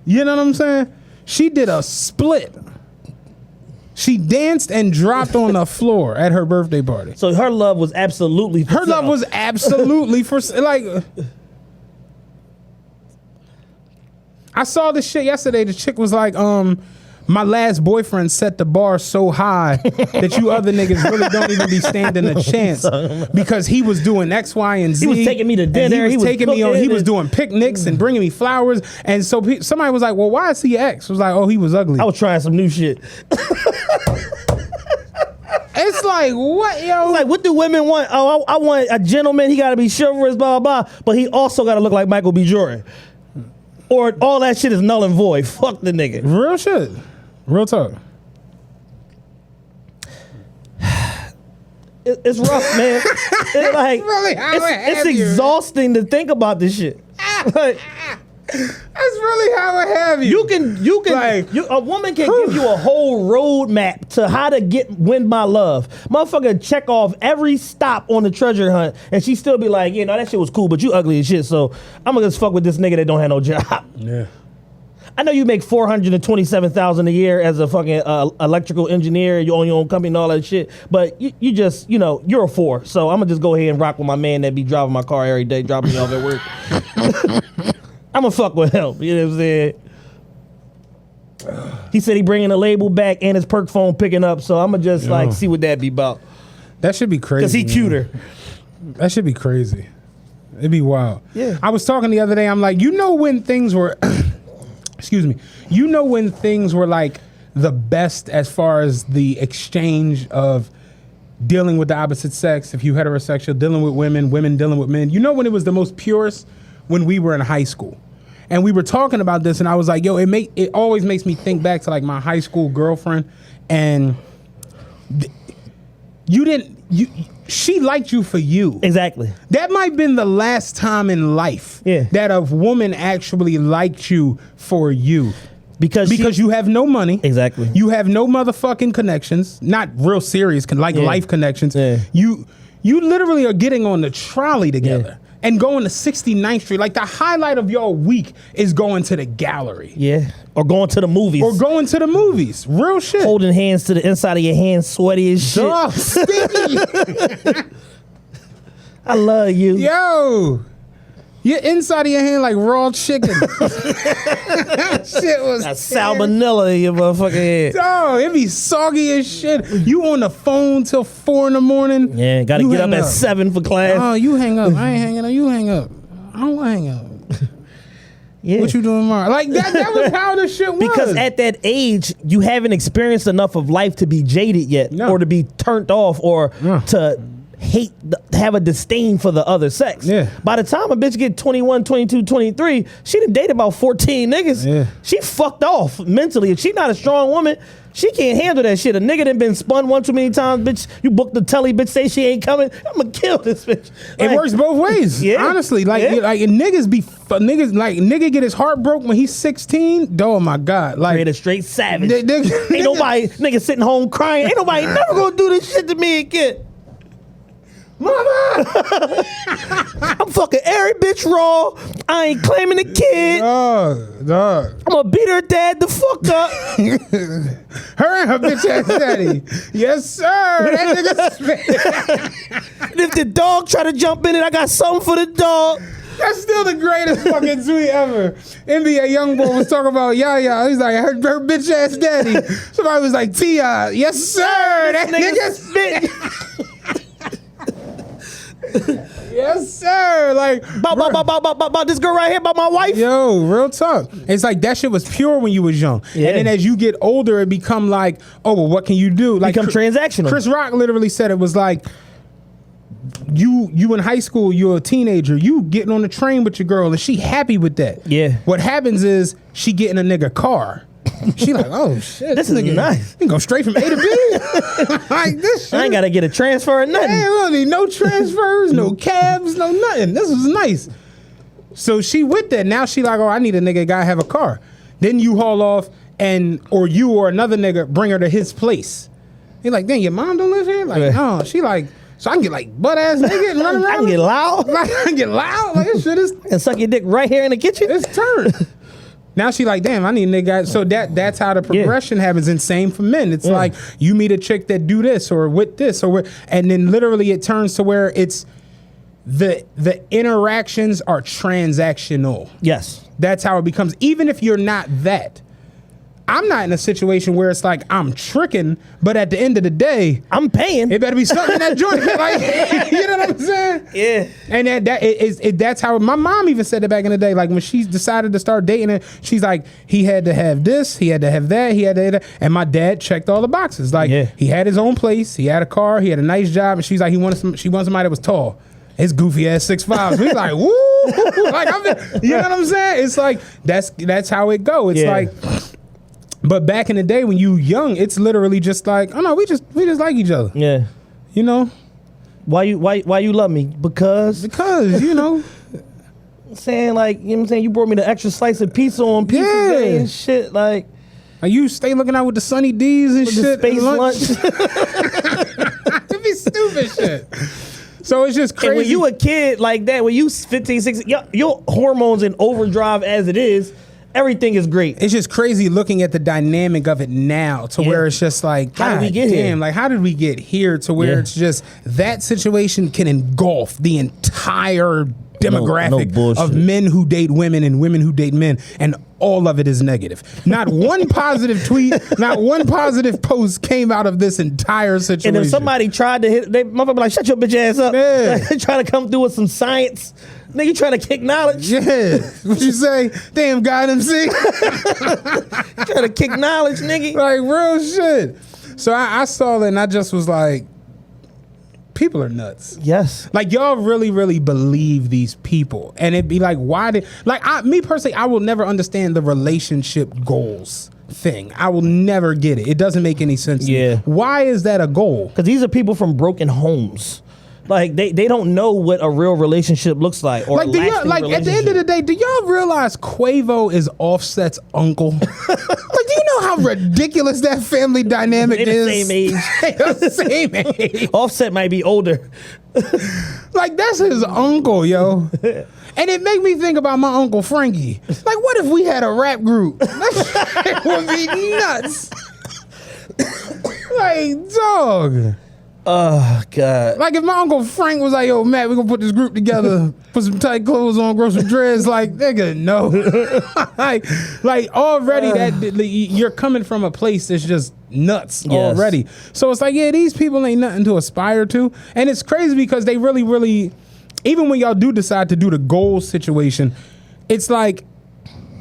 You know what I'm saying? She did a split. She danced and dropped on the floor at her birthday party. So her love was absolutely for love was absolutely for like. I saw this shit yesterday. The chick was like, my last boyfriend set the bar so high that you other niggas really don't even be standing a chance because he was doing X, Y, and Z. He was taking me to dinner. He was taking me on. He was doing picnics and bringing me flowers. And so somebody was like, "Well, why is he X?" I was like, "Oh, he was ugly." I was trying some new shit. It's like, what, yo? Like, what do women want? Oh, I want a gentleman. He got to be chivalrous, blah, blah, blah. But he also got to look like Michael B. Jordan. Or all that shit is null and void. Fuck the nigga. Real shit. Real talk. It's rough, man. It's exhausting to think about this shit. Like, that's really how I have you. A woman can give you a whole roadmap to how to win my love. Motherfucker check off every stop on the treasure hunt, and she still be like, that shit was cool, but you ugly as shit, so I'm gonna just fuck with this nigga that don't have no job. Yeah. I know you make $427,000 a year as a fucking electrical engineer. You own your own company and all that shit. But you just, you're a 4. So I'm gonna just go ahead and rock with my man that be driving my car every day, dropping me off at work. I'm gonna fuck with him. You know what I'm saying? He said he bringing the label back and his perk phone picking up. So I'm gonna just see what that be about. That should be crazy. Cause he cuter. That should be crazy. It'd be wild. Yeah. I was talking the other day. I'm like, when things were. Excuse me. When things were like the best as far as the exchange of dealing with the opposite sex, if you heterosexual, dealing with women dealing with men. When it was the most purest? When we were in high school. And we were talking about this, and I was like, yo, it always makes me think back to like my high school girlfriend, and she liked you for you. Exactly. That might have been the last time in life that a woman actually liked you for you. Because you have no money. Exactly. You have no motherfucking connections. Not real serious, life connections. Yeah. You literally are getting on the trolley together. And going to 69th Street. Like, the highlight of your week is going to the gallery. Yeah. Or going to the movies. Real shit. Holding hands to the inside of your hands, sweaty as shit. Duh, sticky. I love you. Yo. Your inside of your hand like raw chicken. Shit was that salmonella in your motherfucking head. Oh, it be soggy as shit. You on the phone till 4 a.m. Yeah, gotta get up at 7 for class. Oh, you hang up. I ain't hanging up. You hang up. I don't want to hang up. Yeah. What you doing tomorrow? Like that was how the shit was. Because at that age, you haven't experienced enough of life to be jaded yet, or to be turned off, or to have a disdain for the other sex. Yeah. By the time a bitch get 21, 22, 23, she done dated about 14 niggas. Yeah. She fucked off mentally. If she not a strong woman, she can't handle that shit. A nigga done been spun one too many times, bitch. You booked the telly, bitch say she ain't coming. I'm gonna kill this bitch. It works both ways. Yeah. Honestly, nigga get his heart broke when he's 16. Oh my God. Like, create a straight savage. Ain't nobody nigga sitting home crying. Ain't nobody never gonna do this shit to me again. Mama! I'm fucking every bitch raw. I ain't claiming the kid. Dog. I'm gonna beat her dad the fuck up. Her and her bitch ass daddy. Yes, sir. That nigga. And if the dog try to jump in it, I got something for the dog. That's still the greatest fucking tweet ever. NBA YoungBoy was talking about Yaya. He's like, her bitch ass daddy. Somebody was like, T.I. Yes, sir. That nigga spit. Yes, sir. Like, about this girl right here, about my wife. Yo, real talk. It's like that shit was pure when you was young. Yeah. And then as you get older, it become like, oh, well, what can you do? Like, become transactional. Chris Rock literally said it was like, you in high school, you're a teenager, you getting on the train with your girl, and she happy with that. Yeah. What happens is she getting a nigga car. She like, oh shit, this is nice. You can go straight from A to B. Like this shit. I ain't gotta get a transfer or nothing. Hey, we need no transfers, no cabs, no nothing. This was nice. So she with that. Now she like, oh, I need a nigga gotta have a car. Then you haul off or you or another nigga bring her to his place. He like, dang, your mom don't live here? Like, no. She like, so I can get like butt ass nigga and run around. I can get loud. Like, I can get loud. Like this shit is. And suck your dick right here in the kitchen. It's turned. Now she like, damn, I need a nigga. So that's how the progression happens. And same for men. It's like you meet a chick that do this or with this and then literally it turns to where it's the interactions are transactional. Yes. That's how it becomes. Even if you're not that. I'm not in a situation where it's like I'm tricking, but at the end of the day, I'm paying. It better be something in that joint. Like, you know what I'm saying? Yeah. And that's how my mom even said it back in the day. Like when she decided to start dating it, she's like, he had to have this, he had to have that, he had to have that. And my dad checked all the boxes. Like he had his own place, he had a car, he had a nice job, and she's like, she wanted somebody that was tall. His goofy ass 6'5". He's like, woo, like you know what I'm saying? It's like that's how it go. It's like, but back in the day when you young, it's literally just like, oh no, we just like each other. Yeah. You know. Why you love me? Because you know. Saying like, you know what I'm saying, you brought me the extra slice of pizza on pizza day and shit, like you stay looking out with the Sunny D's and shit. The space lunch. It'd be stupid shit. So it's just crazy. And when you a kid like that, when you 15, 16, your hormones in overdrive as it is, everything is great. It's just crazy looking at the dynamic of it now to where it's just like, how did we get here? Like, how did we get here to where it's just that situation can engulf the entire demographic of men who date women and women who date men, and all of it is negative. Not one positive tweet, not one positive post came out of this entire situation. And if somebody tried to hit, they motherfucker be like, shut your bitch ass up. They trying to come through with some science. Nigga, you trying to kick knowledge? Yeah. What you say? Damn God MC. Trying to kick knowledge, nigga. Like real shit. So I saw it and I just was like, people are nuts. Yes. Like y'all really, really believe these people. And it'd be like, why did, like me personally, I will never understand the relationship goals thing. I will never get it. It doesn't make any sense. Yeah. Why is that a goal? Because these are people from broken homes. Like they don't know what a real relationship looks like, or like, at the end of the day, do y'all realize Quavo is Offset's uncle? Like, do you know how ridiculous that family dynamic is? The same age. The same age. Offset might be older. Like that's his uncle, yo. And it made me think about my Uncle Frankie. Like, what if we had a rap group? That would be nuts. Like, dog. Oh, God. Like, if my Uncle Frank was like, yo, Matt, we're going to put this group together, put some tight clothes on, grow some dreads, like, nigga, no. like already you're coming from a place that's just nuts already. So it's like, yeah, these people ain't nothing to aspire to. And it's crazy because they really, really, even when y'all do decide to do the goals situation, it's like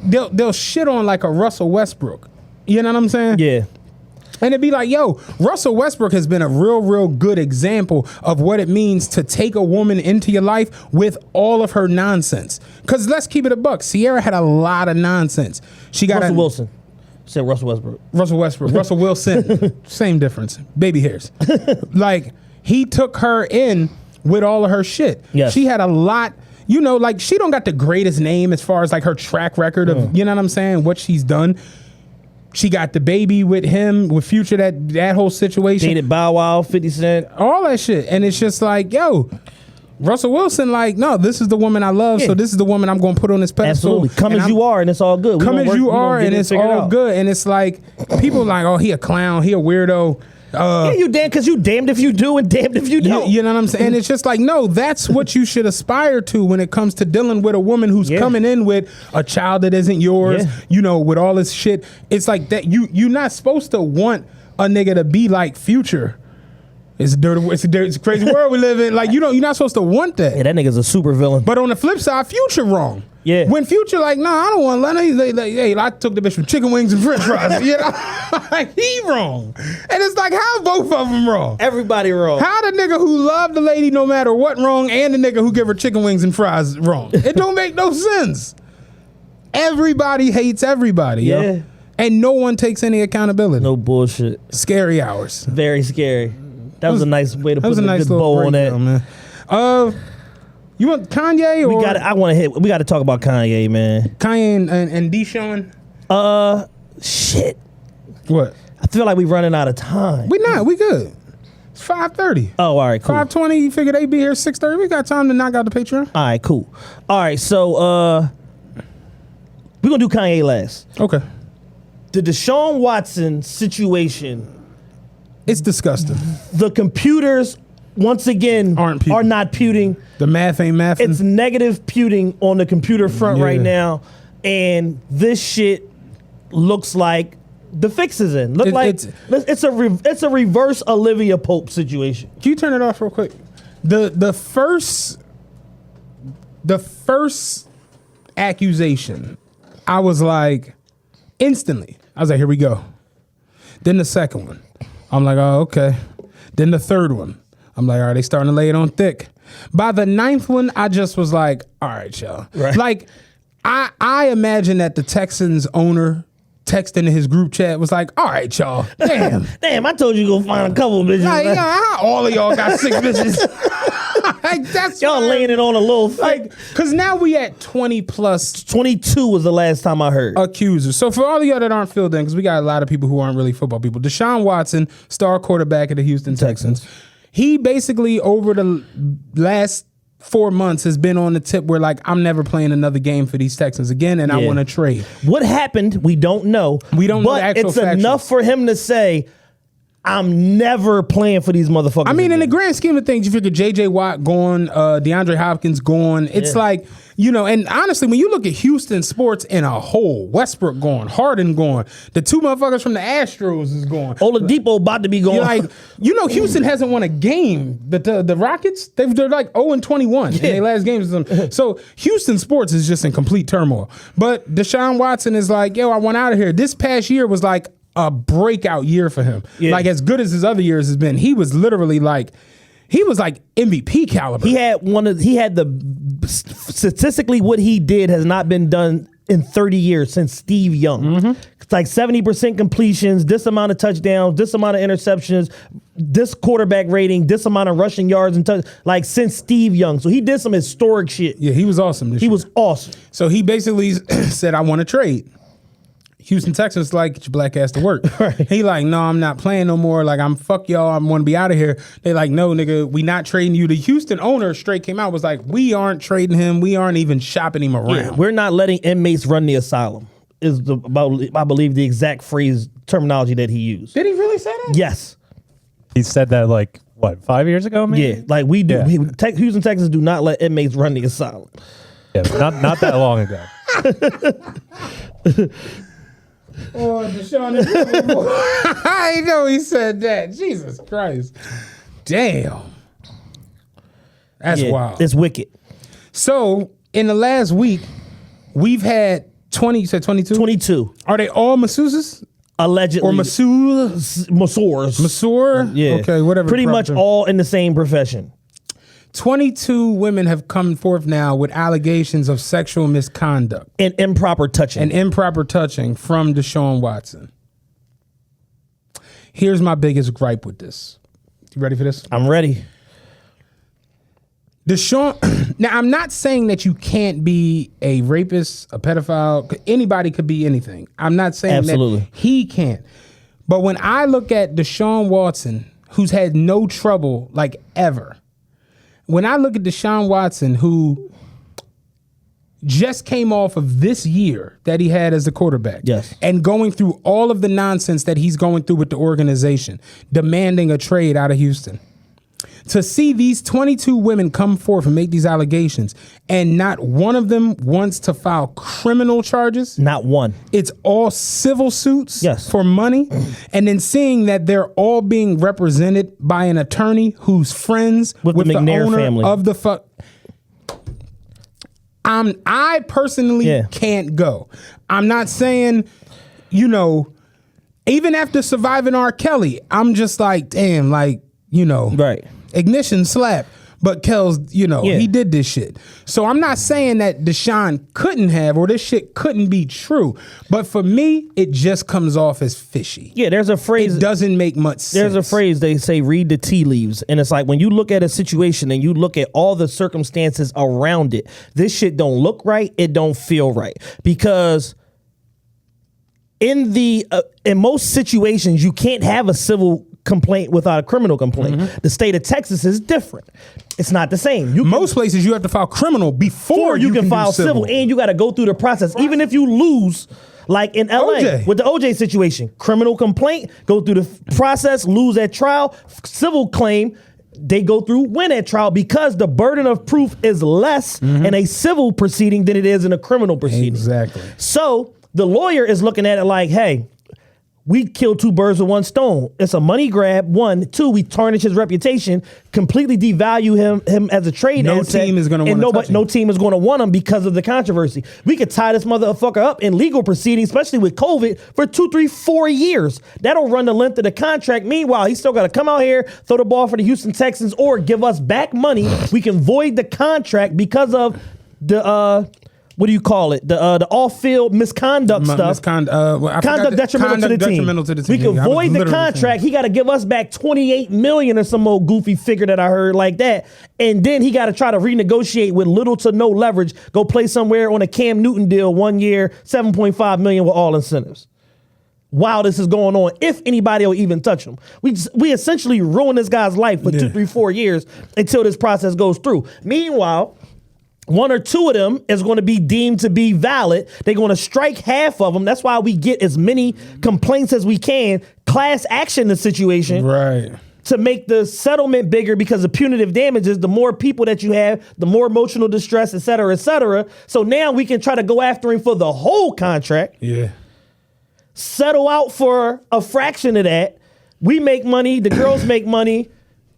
they'll shit on like a Russell Westbrook. You know what I'm saying? Yeah. And it'd be like, yo, Russell Westbrook has been a real, real good example of what it means to take a woman into your life with all of her nonsense. Because let's keep it a buck. Sierra had a lot of nonsense. She got Russell Wilson. Said Russell Westbrook. Russell Westbrook. Russell Wilson. Same difference. Baby hairs. Like, he took her in with all of her shit. Yes. She had a lot. You know, like, she don't got the greatest name as far as, like, her track record of, you know what I'm saying, what she's done. She got the baby with him, with Future, that whole situation. Dated Bow Wow, 50 Cent. All that shit. And it's just like, yo, Russell Wilson, like, no, this is the woman I love, so this is the woman I'm going to put on this pedestal. Absolutely. Come as you are, and it's all good. Come as you are, and it's all good. And it's like, people like, oh, he a clown, he a weirdo. Yeah, you damn, because you damned if you do and damned if you don't. You know what I'm saying? And it's just like, no, that's what you should aspire to when it comes to dealing with a woman who's coming in with a child that isn't yours, you know, with all this shit. It's like that. You're not supposed to want a nigga to be like Future. It's a crazy world we live in. Like, you're not supposed to want that. Yeah, that nigga's a super villain. But on the flip side, Future wrong. Yeah. When Future like, nah, I don't want Lena. He's like, hey, I took the bitch from chicken wings and french fries. You know? Like, he wrong. And it's like, how both of them wrong? Everybody wrong. How the nigga who loved the lady no matter what wrong, and the nigga who give her chicken wings and fries wrong? It don't make no sense. Everybody hates everybody, yo. And no one takes any accountability. No bullshit. Scary hours. Very scary. That was a nice way to put a nice good bow on that. Man. You want Kanye or we got to talk about Kanye, man. Kanye and Deshaun. Shit. What? I feel like we running out of time. We not. We good. It's 5:30. Oh, all right, cool. 5:20. You figure they be here 6:30. We got time to knock out the Patreon. All right, cool. All right, so we're gonna do Kanye last. Okay. The Deshaun Watson situation. It's disgusting. The computers, once again, are not puting. The math ain't mathing. It's negative puting on the computer front right now. And this shit looks like the fix is in. It's a reverse Olivia Pope situation. Can you turn it off real quick? The first The first accusation, I was like, instantly, I was like, here we go. Then the second one, I'm like, oh, okay. Then the third one, I'm like, all right, they starting to lay it on thick. By the ninth one, I just was like, all right, y'all. Right. Like, I imagine that the Texans owner texting in his group chat was like, all right, y'all. Damn. Damn, I told you to go find a couple of bitches. Like, how all of y'all got 6 bitches? Like, that's y'all laying it on a little thick. like, because now we at 20 plus 22 was the last time I heard. accusers. So for all of y'all that aren't filled in, because we got a lot of people who aren't really football people, Deshaun Watson, star quarterback of the Houston Texans, he basically over the last 4 months has been on the tip where like, I'm never playing another game for these Texans again, and I want to trade. What happened? We don't know. We don't know but the actual it's factuals. enough for him to say, I'm never playing for these motherfuckers. I mean, in the again. grand scheme of things, you figure J.J. Watt gone, DeAndre Hopkins gone. It's like, you know, and honestly, when you look at Houston sports in a whole, Westbrook gone, Harden gone, the 2 motherfuckers from the Astros is gone. Oladipo about to be going. You're like, you know, Houston hasn't won a game. The Rockets, they're like 0-21 in their last games. So Houston sports is just in complete turmoil. But Deshaun Watson is like, yo, I want out of here. This past year was like a breakout year for him. Yeah. Like as good as his other years has been, he was literally like, he was like MVP caliber. he had statistically what he did has not been done in 30 years since Steve Young. It's like 70% completions, this amount of touchdowns, this amount of interceptions, this quarterback rating, this amount of rushing yards and like since Steve Young. So he did some historic shit. Yeah, he was awesome this year. He was awesome. So he basically said, I want to trade. Houston Texans like, get your black ass to work. Right. He like, no, I'm not playing no more. Like, I'm fuck y'all. I want to be out of here. They like, no, nigga, we not trading you. The Houston owner straight came out, was like, we aren't trading him. We aren't even shopping him around. Yeah, we're not letting inmates run the asylum. Is I believe the exact phrase terminology that he used. Did he really say that? Yes. He said that like, what, 5 years ago, maybe? Yeah, like we do. Yeah. Houston Texans do not let inmates run the asylum. Yeah, not that long ago. Oh, Deshaun is I know he said that. Jesus Christ. Damn. That's wild. It's wicked. So, in the last week, we've had 20, you said 22? 22. Are they all masseuses? Allegedly. Or masseurs? Masseurs. Masseur? Yeah. Okay, whatever. Pretty much all in the same profession. 22 women have come forth now with allegations of sexual misconduct And improper touching. and improper touching from Deshaun Watson. Here's my biggest gripe with this. You ready for this? I'm ready. Deshaun, now I'm not saying that you can't be a rapist, a pedophile. Anybody could be anything. I'm not saying Absolutely. that he can't. But when I look at Deshaun Watson, who's had no trouble like ever, when I look at Deshaun Watson, who just came off of this year that he had as a quarterback, Yes. and going through all of the nonsense that he's going through with the organization, demanding a trade out of Houston, to see these 22 women come forth and make these allegations, and not one of them wants to file criminal charges. Not one. It's all civil suits Yes. for money. And then seeing that they're all being represented by an attorney who's friends With the McNair owner family. of the fuck. I personally can't go. I'm not saying, you know, even after surviving R. Kelly, I'm just like, damn, like, you know, Right. ignition slap. But Kel's, you know, he did this shit. So I'm not saying that Deshaun couldn't have, or this shit couldn't be true. But for me, it just comes off as fishy. Yeah, there's a phrase. It doesn't make much sense. There's a phrase they say, read the tea leaves. And it's like when you look at a situation and you look at all the circumstances around it, this shit don't look right. It don't feel right. Because in most situations, you can't have a civil complaint without a criminal complaint. Mm-hmm. The state of Texas is different. It's not the same. Most places you have to file criminal before you can do file civil, and you got to go through the process. Even if you lose, like in LA OJ. with the OJ situation, criminal complaint, go through the process, lose at trial, civil claim, they go through, win at trial, because the burden of proof is less in a civil proceeding than it is in a criminal proceeding. Exactly. So the lawyer is looking at it like, hey, we kill two birds with one stone. It's a money grab. 1, 2, we tarnish his reputation, completely devalue him as a trade No asset. team is going to want to touch him. No team is going to want him because of the controversy. We could tie this motherfucker up in legal proceedings, especially with COVID, for 2, 3, 4 years. That'll run the length of the contract. Meanwhile, he's still got to come out here, throw the ball for the Houston Texans, or give us back money. We can void the contract because of the what do you call it? The off-field misconduct stuff. Conduct detrimental to the team. We can void the contract. He got to give us back $28 million or some old goofy figure that I heard like that, and then he got to try to renegotiate with little to no leverage. Go play somewhere on a Cam Newton deal 1 year, $7.5 million with all incentives. While this is going on, if anybody will even touch him, we essentially ruin this guy's life for 2, 3, 4 years until this process goes through. Meanwhile, 1 or 2 of them is going to be deemed to be valid. They're going to strike half of them. That's why we get as many complaints as we can, class action the situation. Right. To make the settlement bigger because of punitive damages, the more people that you have, the more emotional distress, et cetera, et cetera. So now we can try to go after him for the whole contract. Yeah. Settle out for a fraction of that. We make money. The girls make money.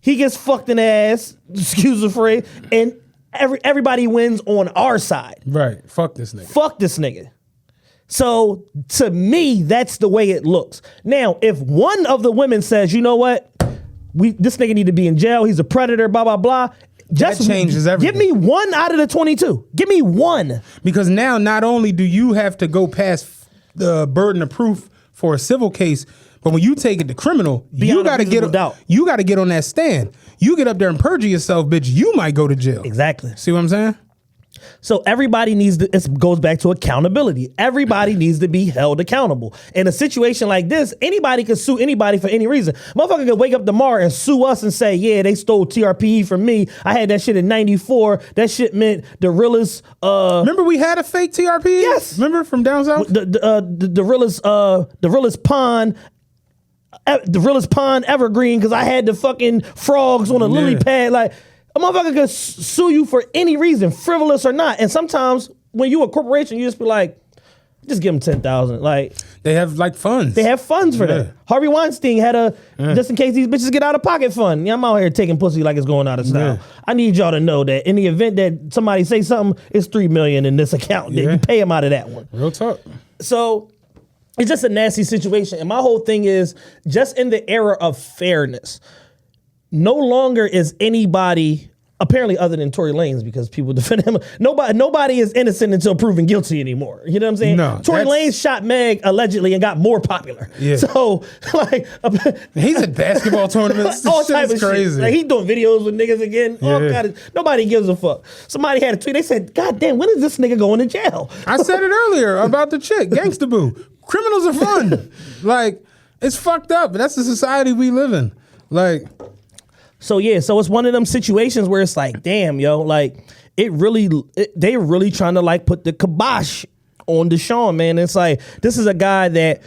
He gets fucked in the ass. Excuse the phrase. And everybody wins on our side. Right. Fuck this nigga. Fuck this nigga. So to me, that's the way it looks. Now, if one of the women says, you know what, this nigga need to be in jail. He's a predator. Blah blah blah. Just that changes everything. Give me 1 out of the 22. Give me 1. Because now, not only do you have to go past the burden of proof for a civil case, but when you take it to criminal, you got to get on that stand. You get up there and perjure yourself, bitch, you might go to jail. Exactly. See what I'm saying? So everybody needs to, it goes back to accountability. Everybody needs to be held accountable. In a situation like this, anybody can sue anybody for any reason. Motherfucker could wake up tomorrow and sue us and say, yeah, they stole TRPE from me. I had that shit in 94. That shit meant the realest. Remember we had a fake TRPE? Yes. Remember from down south? The realest pond. The realest pond evergreen because I had the fucking frogs on a lily pad. Like, a motherfucker could sue you for any reason, frivolous or not. And sometimes when you a corporation, you just be like, just give them 10,000. Like, they have like funds. They have funds for that. Harvey Weinstein had a just in case these bitches get out of pocket fund. Yeah, I'm out here taking pussy like it's going out of style. Yeah. I need y'all to know that in the event that somebody say something, it's $3 million in this account. Yeah. You pay them out of that one. Real talk. So it's just a nasty situation. And my whole thing is just in the era of fairness, no longer is anybody, apparently other than Tory Lanez, because people defend him, nobody is innocent until proven guilty anymore. You know what I'm saying? No, Tory Lanez shot Meg allegedly and got more popular. Yeah. So like he's at basketball tournaments. All type of crazy. Shit. Like he's doing videos with niggas again. Yeah. Nobody gives a fuck. Somebody had a tweet. They said, God damn, when is this nigga going to jail? I said it earlier about the chick, Gangsta Boo. Criminals are fun. Like, it's fucked up. But that's the society we live in. Like, so yeah, so it's one of them situations where it's like, damn, yo, like they really trying to like put the kibosh on Deshaun, man. It's like, this is a guy that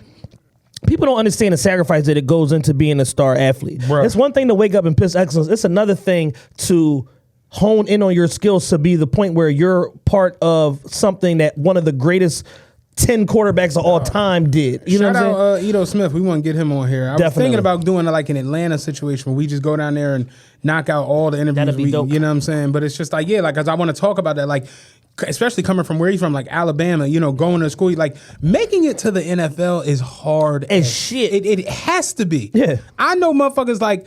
people don't understand the sacrifice that it goes into being a star athlete. Bruh. It's one thing to wake up and piss excellence. It's another thing to hone in on your skills to be the point where you're part of something that one of the greatest 10 quarterbacks of all time did. You know what I'm saying? Ito Smith, we want to get him on here. I was thinking about doing like an Atlanta situation where we just go down there and knock out all the interviews. That'd be dope. You know what I'm saying? But it's just like, yeah, like, cause I want to talk about that, like, especially coming from where he's from, like Alabama, you know, going to school, like making it to the NFL is hard as shit. It has to be. Yeah. I know motherfuckers like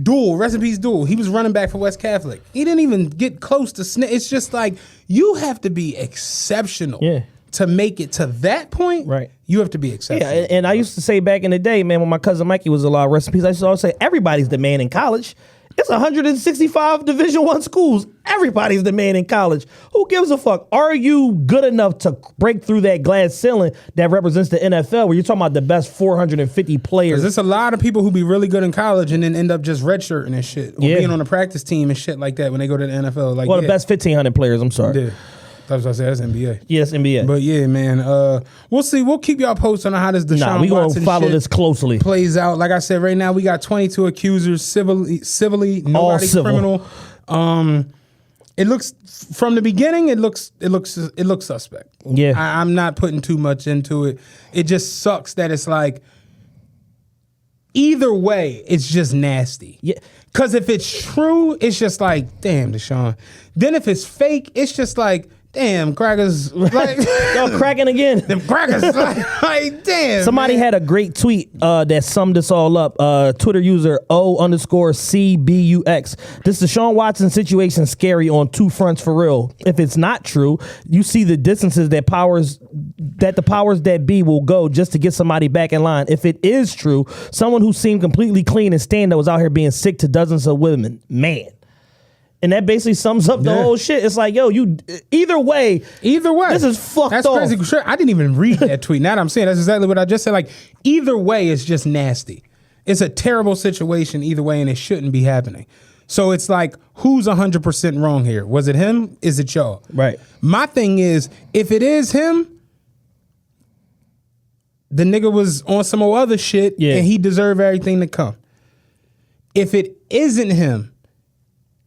Duel, rest in peace, Duel. He was running back for West Catholic. He didn't even get close to It's just like, you have to be exceptional. Yeah. To make it to that point, right? You have to be exceptional. Yeah, and I used to say back in the day, man, when my cousin Mikey was alive, rest in peace, I used to always say, everybody's the man in college. It's 165 Division I schools. Everybody's the man in college. Who gives a fuck? Are you good enough to break through that glass ceiling that represents the NFL, where you're talking about the best 450 players? There's a lot of people who be really good in college and then end up just redshirting and shit, or being on a practice team and shit like that when they go to the NFL. Like, the best 1,500 players. I'm sorry. Yeah. That's what I said. That's NBA. Yes, NBA. But yeah, man. We'll see. We'll keep y'all posted on how this Deshaun we gonna Watson follow shit this closely. Plays out. Like I said, right now we got 22 accusers, civilly, nobody criminal. It looks from the beginning. It looks suspect. Yeah, I'm not putting too much into it. It just sucks that it's like either way, it's just nasty. Yeah. Because if it's true, it's just like, damn, Deshaun. Then if it's fake, it's just like, damn, crackers. Like, Y'all cracking again. them crackers. like, damn. Somebody man. had a great tweet that summed this all up. Twitter user O_CBUX. This Deshaun Watson situation scary on two fronts for real. If it's not true, you see the distances that the powers that be will go just to get somebody back in line. If it is true, someone who seemed completely clean and stand that was out here being sick to dozens of women, man. And that basically sums up the whole shit. It's like, yo, you either way, this is fucked That's off. crazy. Sure, I didn't even read that tweet. Now that I'm saying, that's exactly what I just said. Like, either way, it's just nasty. It's a terrible situation either way, and it shouldn't be happening. So it's like, who's 100% wrong here? Was it him? Is it y'all? Right. My thing is, if it is him, the nigga was on some old other shit, and he deserved everything to come. If it isn't him,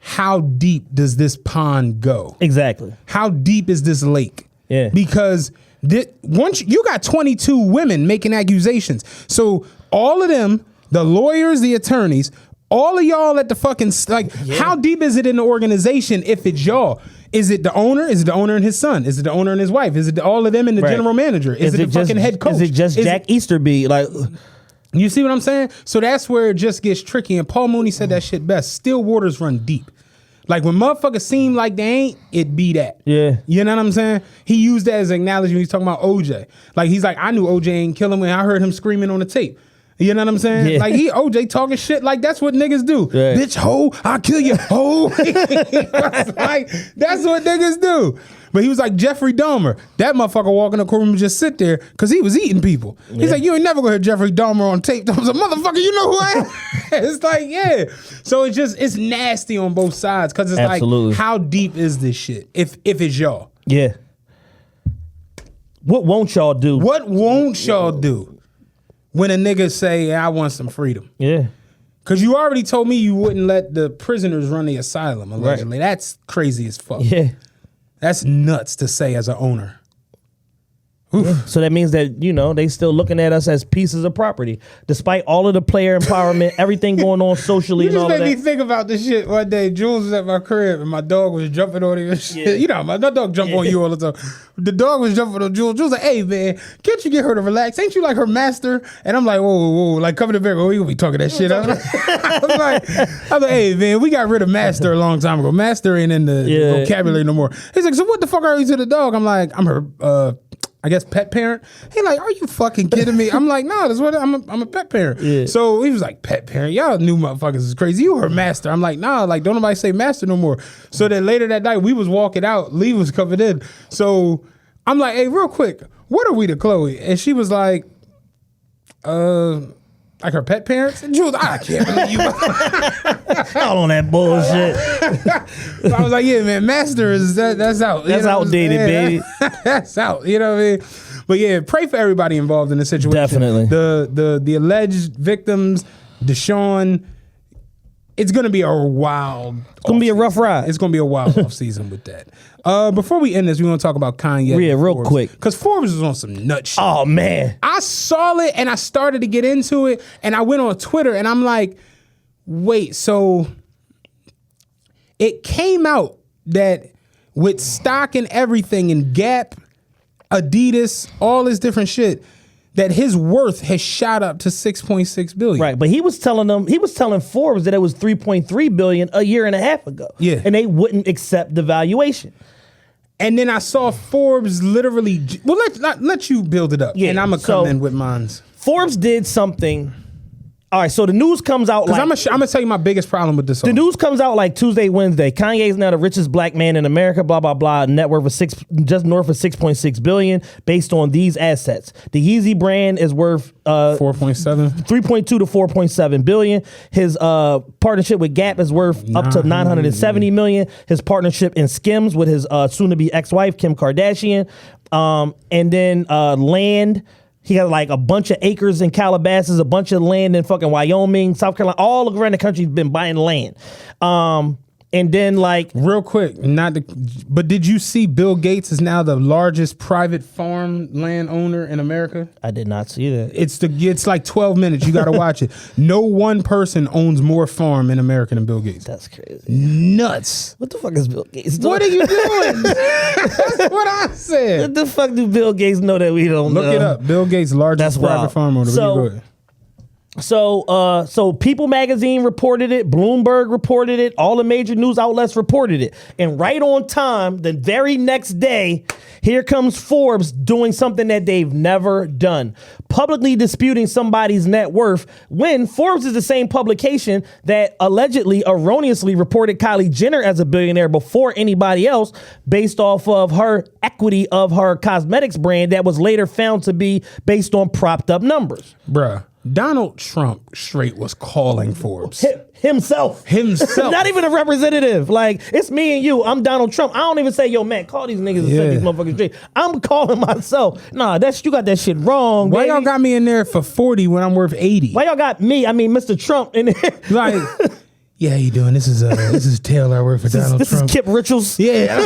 how deep does this pond go? Exactly. How deep is this lake? Yeah. Because once you got 22 women making accusations, so all of them, the lawyers, the attorneys, all of y'all at the fucking how deep is it in the organization? If it's y'all, is it the owner? Is it the owner and his son? Is it the owner and his wife? Is it all of them and the general manager? Is it the fucking head coach? Is it just Jack Easterby? Like. You see what I'm saying? So that's where it just gets tricky. And Paul Mooney said that shit best. Still waters run deep. Like when motherfuckers seem like they ain't, it be that. Yeah. You know what I'm saying? He used that as an analogy when he's talking about OJ. Like he's like, I knew OJ ain't kill him when I heard him screaming on the tape. You know what I'm saying? Yeah. Like OJ talking shit like that's what niggas do. Right. Bitch, ho, I'll kill you, ho. Like, that's what niggas do. But he was like Jeffrey Dahmer. That motherfucker walking the courtroom and just sit there because he was eating people. He's like, you ain't never gonna hear Jeffrey Dahmer on tape. I was like, motherfucker, you know who I am? It's like, yeah. So it's nasty on both sides because it's Absolutely. like, how deep is this shit? If it's y'all. Yeah. What won't y'all do? What won't y'all do when a nigga say, I want some freedom? Yeah. Because you already told me you wouldn't let the prisoners run the asylum, allegedly. Right. That's crazy as fuck. Yeah. That's nuts to say as an owner. So that means that, they still looking at us as pieces of property, despite all of the player empowerment, everything going on socially. You and all just of made that. me think about this shit one day. Jules was at my crib and my dog was jumping on him and shit. Yeah. You know, my dog jump on you all the time. The dog was jumping on Jules. Jules like, hey man, can't you get her to relax? Ain't you like her master? And I'm like, whoa, like come to the bed. Oh, you gonna be talking that shit. I'm like, hey man, we got rid of master a long time ago. Master ain't in the vocabulary no more. He's like, so what the fuck are you to the dog? I'm like, I'm her I guess pet parent. He like, are you fucking kidding me? I'm like, no, that's what I'm a pet parent. Yeah. So he was like, pet parent, y'all new motherfuckers is crazy. You her master. I'm like, nah, like don't nobody say master no more. So then later that night we was walking out, Lee was coming in. So I'm like, hey, real quick, what are we to Chloe? And she was like her pet parents? And Jules, I can't believe you. All on that bullshit. So I was like, yeah, man, master is that's out. That's outdated, baby. That's out. You know what I mean? But yeah, pray for everybody involved in the situation. Definitely. The alleged victims, Deshaun. It's gonna be a wild. It's gonna be a rough ride. It's gonna be a wild off season with that. Before we end this, we want to talk about Kanye. Yeah, real quick, because Forbes was on some nut shit. Oh man, I saw it and I started to get into it, and I went on Twitter and I'm like, wait, so it came out that with stock and everything in Gap, Adidas, all this different shit, that his worth has shot up to $6.6 billion. Right, but he was telling Forbes that it was $3.3 billion a year and a half ago. Yeah, and they wouldn't accept the valuation. And then I saw Forbes literally. Well, let you build it up, and I'm gonna come in with mines. Forbes did something. All right, so the news comes out like... I'm gonna tell you my biggest problem with this. The news comes out like Tuesday, Wednesday. Kanye is now the richest black man in America, blah, blah, blah. Net worth of just north of $6.6 billion based on these assets. The Yeezy brand is worth... 4.7. 3.2 to 4.7 billion. His partnership with Gap is worth up to $970 million. His partnership in Skims with his soon-to-be ex-wife, Kim Kardashian. And then land... He had like a bunch of acres in Calabasas, a bunch of land in fucking Wyoming, South Carolina, all around the country. He's been buying land. And And then like real quick, but did you see Bill Gates is now the largest private farmland owner in America? I did not see that. It's like 12 minutes. You got to watch it. No one person owns more farm in America than Bill Gates. That's crazy. Nuts. What the fuck is Bill Gates doing? What are you doing? That's what I said. What the fuck do Bill Gates know that we don't know? Look it up. Bill Gates, largest That's private wild. farm owner. So People Magazine reported it, Bloomberg reported it, all the major news outlets reported it. And right on time, the very next day, here comes Forbes doing something that they've never done. Publicly disputing somebody's net worth when Forbes is the same publication that allegedly, erroneously reported Kylie Jenner as a billionaire before anybody else based off of her equity of her cosmetics brand that was later found to be based on propped up numbers. Bruh. Donald Trump straight was calling Forbes. Himself. Not even a representative. Like, it's me and you. I'm Donald Trump. I don't even say, yo, man, call these niggas and set these motherfuckers straight. I'm calling myself. Nah, you got that shit wrong, Why baby. y'all got me in there for 40 when I'm worth 80? Why y'all got me, Mr. Trump, in there? Like, yeah, how you doing? This is Taylor. I work for Donald This Trump. is Kip Richards. Yeah.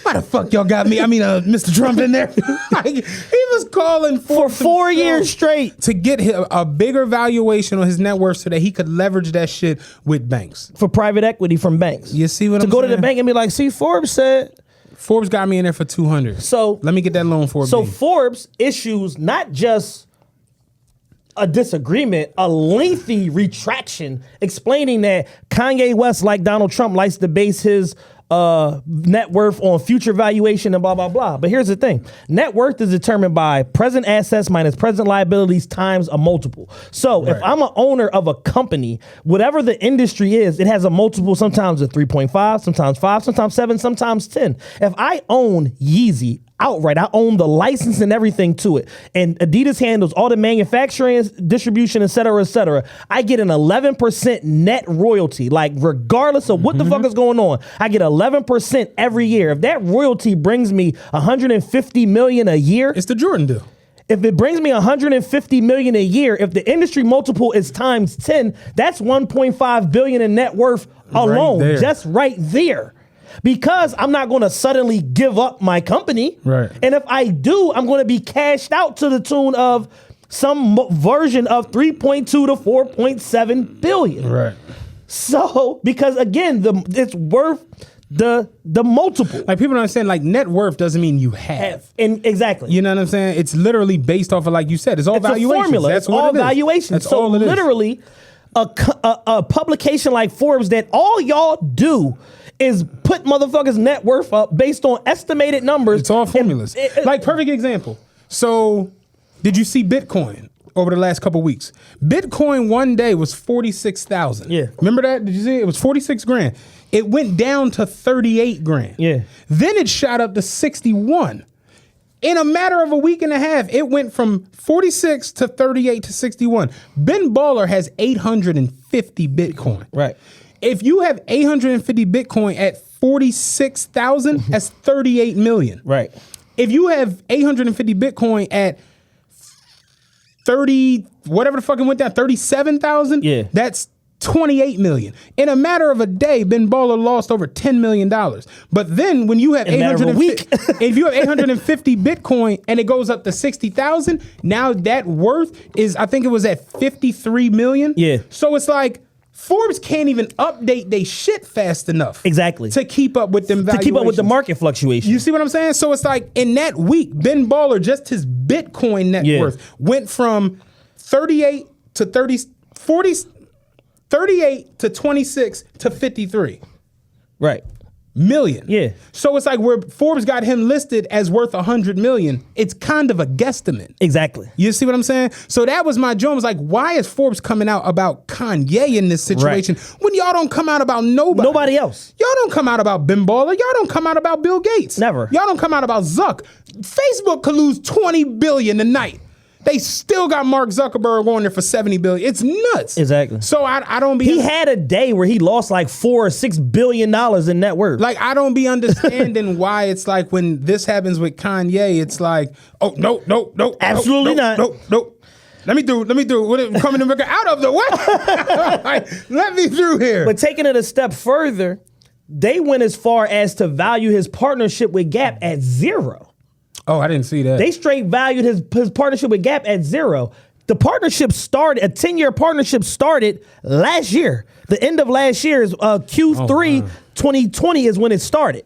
Why the fuck y'all got me? Mr. Trump in there. Like, he was calling For 4 years straight. to get a bigger valuation on his net worth so that he could leverage that shit with banks. For private equity from banks. You see what I'm saying? To go to the bank and be like, see, Forbes said. Forbes got me in there for 200. So let me get that loan for So me. Forbes issues not just a disagreement, a lengthy retraction explaining that Kanye West, like Donald Trump, likes to base his net worth on future valuation and blah, blah, blah. But here's the thing. Net worth is determined by present assets minus present liabilities times a multiple. So if I'm an owner of a company, whatever the industry is, it has a multiple, sometimes a 3.5, sometimes 5, sometimes 7, sometimes 10. If I own Yeezy outright, I own the license and everything to it, and Adidas handles all the manufacturing, distribution, et cetera, I get an 11% net royalty, like regardless of what the fuck is going on, I get 11% every year. If that royalty brings me $150 million a year, It's the Jordan deal. if it brings me $150 million a year, if the industry multiple is times 10, that's $1.5 billion in net worth alone, just right there. Because I'm not going to suddenly give up my company. Right. And if I do, I'm going to be cashed out to the tune of some version of 3.2 to 4.7 billion. Right. So, because again, it's worth the multiple. Like, people don't understand, like, net worth doesn't mean you have. And exactly. You know what I'm saying? It's literally based off of, like you said, it's all It's a valuations. formula. That's It's what all it is. valuations. That's So all it is. literally, a publication like Forbes that all y'all do is put motherfuckers' net worth up based on estimated numbers. It's all formulas. Like, perfect example. So, did you see Bitcoin over the last couple weeks? Bitcoin one day was 46,000. Yeah. Remember that? Did you see it? It was 46 grand. It went down to 38 grand. Yeah. Then it shot up to 61. In a matter of a week and a half, it went from 46 to 38 to 61. Ben Baller has 850 Bitcoin. Right. If you have 850 Bitcoin at 46,000, that's 38 million. Right. If you have 850 Bitcoin at 30, whatever the fucking went down, 37,000, that's 28 million. In a matter of a day, Ben Baller lost over $10 million. But then when you have 850, if you have 850 Bitcoin and it goes up to 60,000, now that worth is, I think it was at 53 million. Yeah. So it's like, Forbes can't even update they shit fast enough. Exactly. To keep up with them valuations. To keep up with the market fluctuation. You see what I'm saying? So it's like, in that week, Ben Baller, just his Bitcoin net worth went from 38 to 30, 40, 38 to 26 to 53. Right. Million. Yeah. So it's like, where Forbes got him listed as worth 100 million, it's kind of a guesstimate. Exactly. You see what I'm saying? So that was my joke. I was like, why is Forbes coming out about Kanye in this situation when y'all don't come out about nobody else? Y'all don't come out about Ben Baller. Y'all don't come out about Bill Gates. Never. Y'all don't come out about Zuck. Facebook could lose 20 billion tonight. They still got Mark Zuckerberg on there for 70 billion. It's nuts. Exactly. So I don't be. He had a day where he lost like $4 or $6 billion in net worth. Like, I don't be understanding why it's like when this happens with Kanye, it's like, oh, no, Absolutely not. No. Let me do. What coming to out of the way? Like, let me through here. But taking it a step further, they went as far as to value his partnership with Gap at 0. Oh, I didn't see that. They straight valued his partnership with Gap at 0. The partnership started, a 10-year partnership started last year. The end of last year is Q3 2020 is when it started.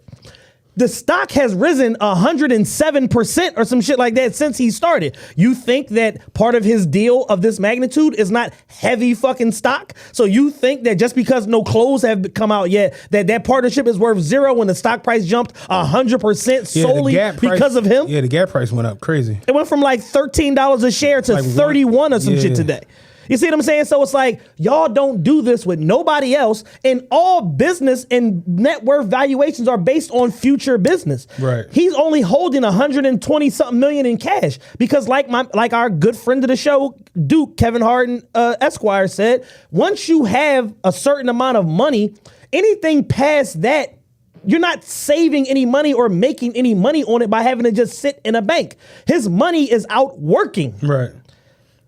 The stock has risen 107% or some shit like that since he started. You think that part of his deal of this magnitude is not heavy fucking stock? So you think that just because no clothes have come out yet, that partnership is worth 0 when the stock price jumped 100% solely because of him? Yeah, the Gap price went up crazy. It went from like $13 a share to like 31 or some shit today. You see what I'm saying? So it's like, y'all don't do this with nobody else, and all business and net worth valuations are based on future business. Right. He's only holding 120 something million in cash because like our good friend of the show, Duke, Kevin Harden, Esquire said, once you have a certain amount of money, anything past that, you're not saving any money or making any money on it by having to just sit in a bank. His money is out working. Right.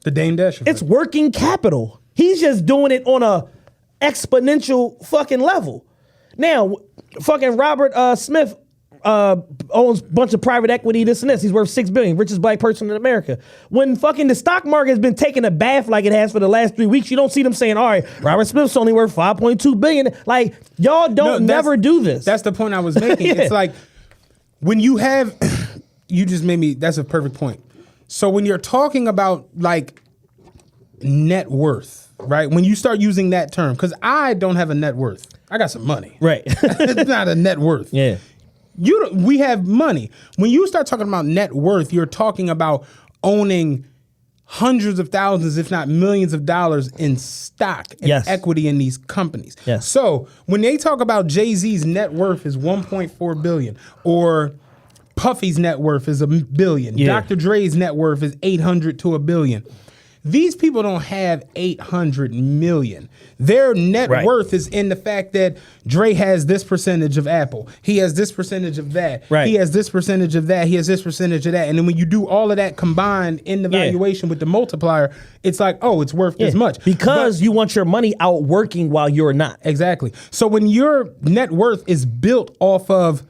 The Dame Dash effect. It's working capital. He's just doing it on a exponential fucking level. Now, fucking Robert Smith owns a bunch of private equity, this and this. He's worth $6 billion, richest black person in America. When fucking the stock market has been taking a bath like it has for the last 3 weeks, you don't see them saying, all right, Robert Smith's only worth $5.2 billion. Like, y'all don't never do this. That's the point I was making. Yeah. It's like, when you have, you just made me, that's a perfect point. So when you're talking about like net worth, right? When you start using that term, because I don't have a net worth. I got some money. Right. It's not a net worth. Yeah. We have money. When you start talking about net worth, you're talking about owning hundreds of thousands, if not millions of dollars in stock and equity in these companies. Yes. So when they talk about Jay-Z's net worth is 1.4 billion, or Puffy's net worth is $1 billion. Yeah. Dr. Dre's net worth is 800 to $1 billion. These people don't have 800 million. Their net worth is in the fact that Dre has this percentage of Apple. He has this percentage of that. Right. He has this percentage of that. He has this percentage of that. And then when you do all of that combined in the valuation with the multiplier, it's like, oh, it's worth this much. Because you want your money out working while you're not. Exactly. So when your net worth is built off of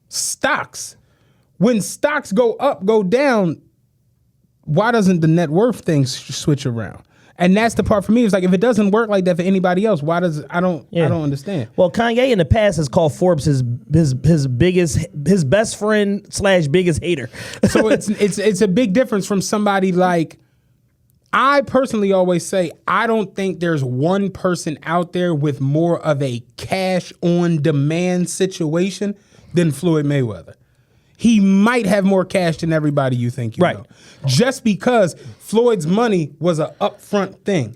stocks, when stocks go up, go down, why doesn't the net worth thing switch around? And that's the part for me. It's like, if it doesn't work like that for anybody else, why does it? I don't understand. Well, Kanye in the past has called Forbes his best friend / biggest hater. So it's a big difference from somebody like, I personally always say, I don't think there's one person out there with more of a cash on demand situation than Floyd Mayweather. He might have more cash than everybody you think you know. Just because Floyd's money was an upfront thing.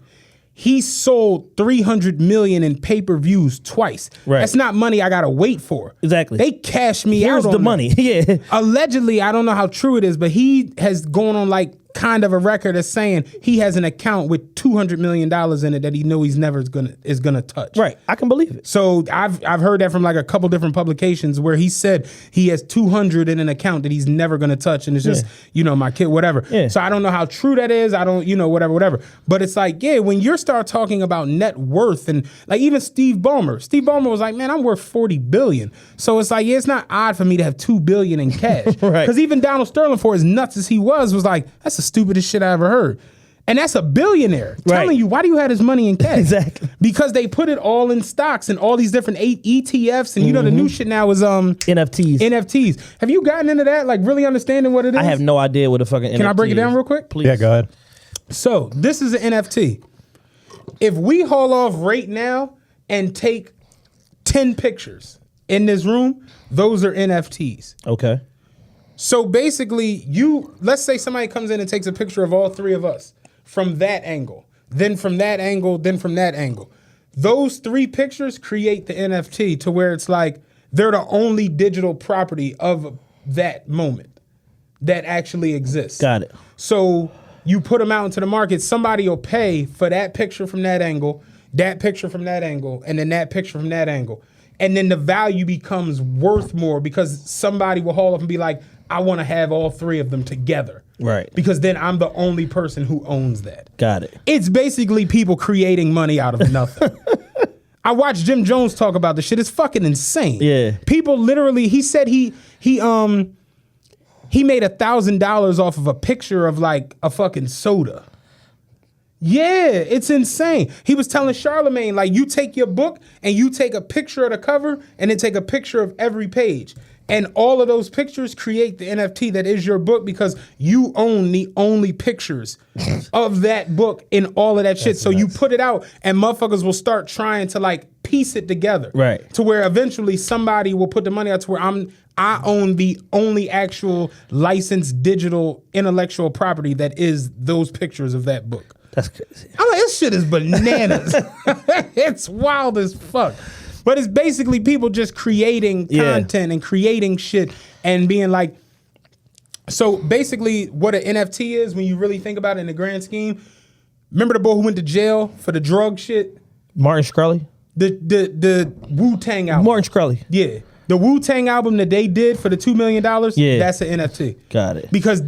He sold 300 million in pay-per-views twice. Right. That's not money I gotta wait for. Exactly. They cashed me out on Here's the money. Yeah. Allegedly, I don't know how true it is, but he has gone on like kind of a record as saying he has an account with $200 million in it that he knows he's never is gonna touch. Right. I can believe it. So I've heard that from like a couple different publications where he said he has 200 in an account that he's never gonna touch, and it's just my kid, whatever. Yeah. So I don't know how true that is. I don't whatever. But it's like, when you start talking about net worth, and like even Steve Ballmer was like, man, I'm worth 40 billion. So it's like, it's not odd for me to have 2 billion in cash. Right. Because even Donald Sterling, for as nuts as he was like, that's the stupidest shit I ever heard. And that's a billionaire telling you, why do you have his money in cash? Exactly. Because they put it all in stocks and all these different ETFs. And the new shit now is NFTs. Have you gotten into that? Like really understanding what it is? I have no idea what the fucking Can NFT I break it down is. real quick? Please. Yeah, go ahead. So this is an NFT. If we haul off right now and take 10 pictures in this room, those are NFTs. Okay. So basically, let's say somebody comes in and takes a picture of all three of us from that angle, then from that angle, then from that angle. Those 3 pictures create the NFT to where it's like they're the only digital property of that moment that actually exists. Got it. So you put them out into the market, somebody will pay for that picture from that angle, that picture from that angle, and then that picture from that angle. And then the value becomes worth more because somebody will haul up and be like, I want to have all three of them together. Right. Because then I'm the only person who owns that. Got it. It's basically people creating money out of nothing. I watched Jim Jones talk about this shit. It's fucking insane. Yeah. People literally, he said he made $1,000 off of a picture of like a fucking soda. Yeah, it's insane. He was telling Charlemagne, like, you take your book and you take a picture of the cover and then take a picture of every page. And all of those pictures create the NFT that is your book because you own the only pictures of that book in all of that shit. So you put it out and motherfuckers will start trying to like piece it together. Right. To where eventually somebody will put the money out to where I own the only actual licensed digital intellectual property that is those pictures of that book. That's crazy. I'm like, this shit is bananas. It's wild as fuck. But it's basically people just creating content and creating shit and being like, so basically what an NFT is when you really think about it in the grand scheme, remember the boy who went to jail for the drug shit? Martin Shkreli? The Wu-Tang album. Martin Shkreli. Yeah. The Wu-Tang album that they did for the $2 million, Yeah. that's an NFT. Got it. Because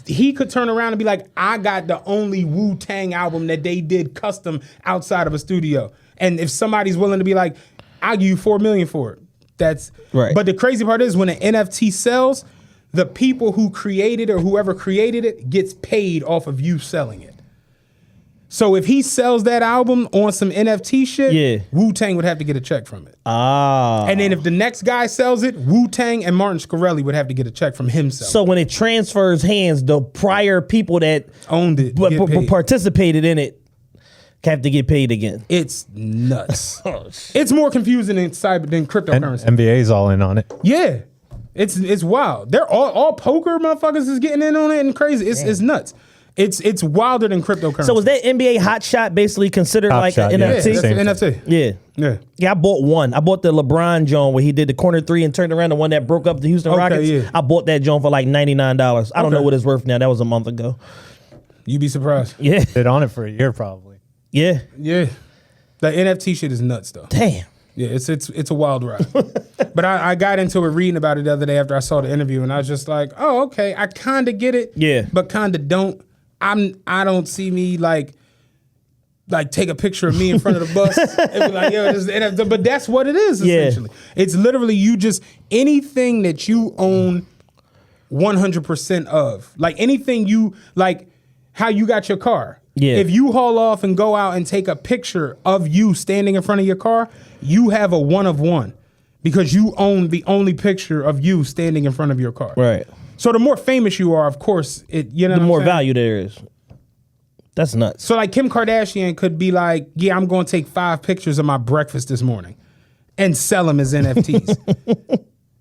he could turn around and be like, I got the only Wu-Tang album that they did custom outside of a studio. And if somebody's willing to be like, I'll give you $4 million for it. That's right. But the crazy part is when an NFT sells, the people who created or whoever created it gets paid off of you selling it. So if he sells that album on some NFT shit, Wu-Tang would have to get a check from it. And then if the next guy sells it, Wu-Tang and Martin Shkreli would have to get a check from himself. So when it transfers hands, the prior people that owned it, participated in it, have to get paid again. It's nuts. It's more confusing than cryptocurrency. NBA's all in on it. Yeah. It's wild. They're all poker motherfuckers is getting in on it and crazy. It's nuts. It's wilder than cryptocurrency. So was that NBA Hot Shot basically considered Hot like Shot, an yeah. NFT? Yeah, that's an NFT. Yeah. Yeah, I bought one. I bought the LeBron Jones where he did the corner three and turned around the one that broke up the Houston Rockets. Yeah. I bought that Jones for like $99. I don't know what it's worth now. That was a month ago. You'd be surprised. Yeah. Been on it for a year probably. Yeah. Yeah. The NFT shit is nuts though. Damn. Yeah, it's a wild ride. But I got into it reading about it the other day after I saw the interview and I was just like, oh, okay, I kinda get it. Yeah. But kinda don't. I don't see me like take a picture of me in front of the bus and be like, yo, this is NFT. But that's what it is essentially. It's literally you just anything that you own 100% of. Like anything you like how you got your car. Yeah. If you haul off and go out and take a picture of you standing in front of your car, you have a one of one because you own the only picture of you standing in front of your car. Right. So the more famous you are, of course, the more value there is. That's nuts. So like Kim Kardashian could be like, yeah, I'm going to take 5 pictures of my breakfast this morning and sell them as NFTs.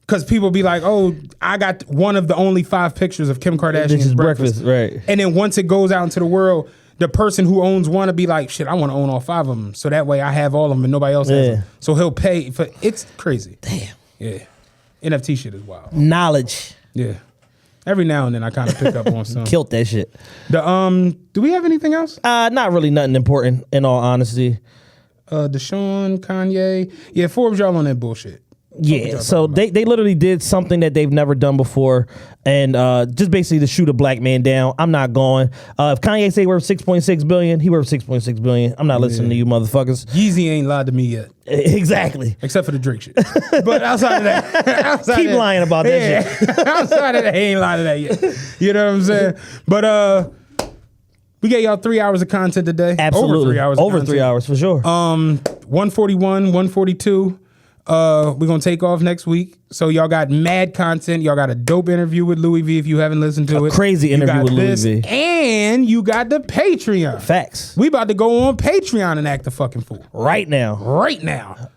Because people be like, oh, I got one of the only 5 pictures of Kim Kardashian's breakfast. Right. And then once it goes out into the world, the person who owns one will be like, shit, I want to own all 5 of them. So that way I have all of them and nobody else has them. So he'll pay for it's crazy. Damn. Yeah. NFT shit is wild. Knowledge. Yeah. Every now and then I kind of pick up on some. Killed that shit. Do we have anything else? Not really nothing important, in all honesty. Deshaun, Kanye. Yeah, Forbes, y'all on that bullshit. Yeah, so they literally did something that they've never done before, and just basically to shoot a black man down. I'm not going. If Kanye say worth 6.6 billion, he worth 6.6 billion. I'm not listening to you motherfuckers. Yeezy ain't lied to me yet. Exactly. Except for the Drake shit. But outside of that, keep lying about that shit. Outside of that, he ain't lied to that yet. You know what I'm saying? But we gave y'all 3 hours of content today. Absolutely. Over 3 hours. Over 3 hours for sure. 141, 142. We're gonna take off next week. So y'all got mad content. Y'all got a dope interview with Louis V if you haven't listened to it. Crazy interview with Louis V. And you got the Patreon. Facts. We about to go on Patreon and act a fucking fool. Right now.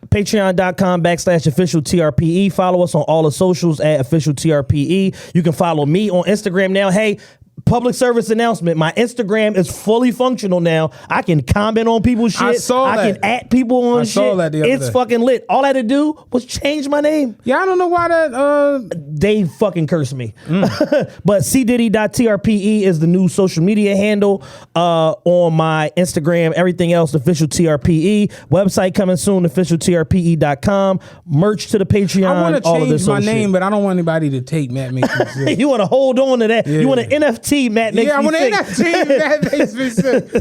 Patreon.com/official TRPE. Follow us on all the socials at official TRPE. You can follow me on Instagram now. Hey, public service announcement. My Instagram is fully functional now. I can comment on people's shit. I saw that. I can at people on shit. Saw that the other it's day. fucking lit. All I had to do was change my name. Yeah, I don't know why that they fucking curse me. But cdiddy.trpe is the new social media handle on my Instagram. Everything else, official TRPE. Website coming soon, officialtrpe.com. Merch to the Patreon. I want to all of change this my old name, shit. but I don't want anybody to take Matt Makes Me Sick. You want to hold on to that. Yeah. You want an NFT, Matt Makes Yeah, I Me want an Sick. NFT. Matt Makes Me Sick.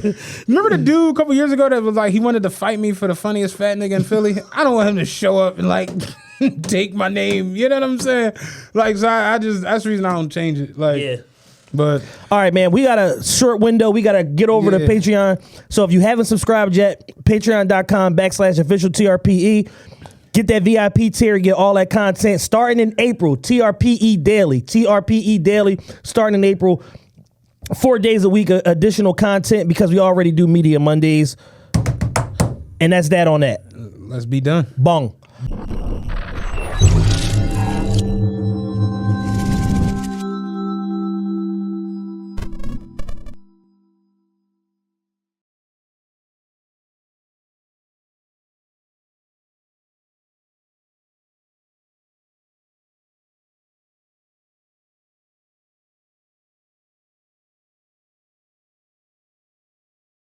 Remember the dude a couple years ago that was like, he wanted to fight me for the funniest fat nigga in Philly? I don't want him to show up and like take my name. You know what I'm saying? Like, so I just, that's the reason I don't change it. Like, Yeah. but All right, man. We got a short window. We got to get over to Yeah. Patreon. So if you haven't subscribed yet, patreon.com/official TRPE. Get that VIP tier, get all that content starting in April. TRPE Daily. TRPE Daily starting in April. 4 days a week additional content because we already do Media Mondays. And that's that on that. let's be done. Bong.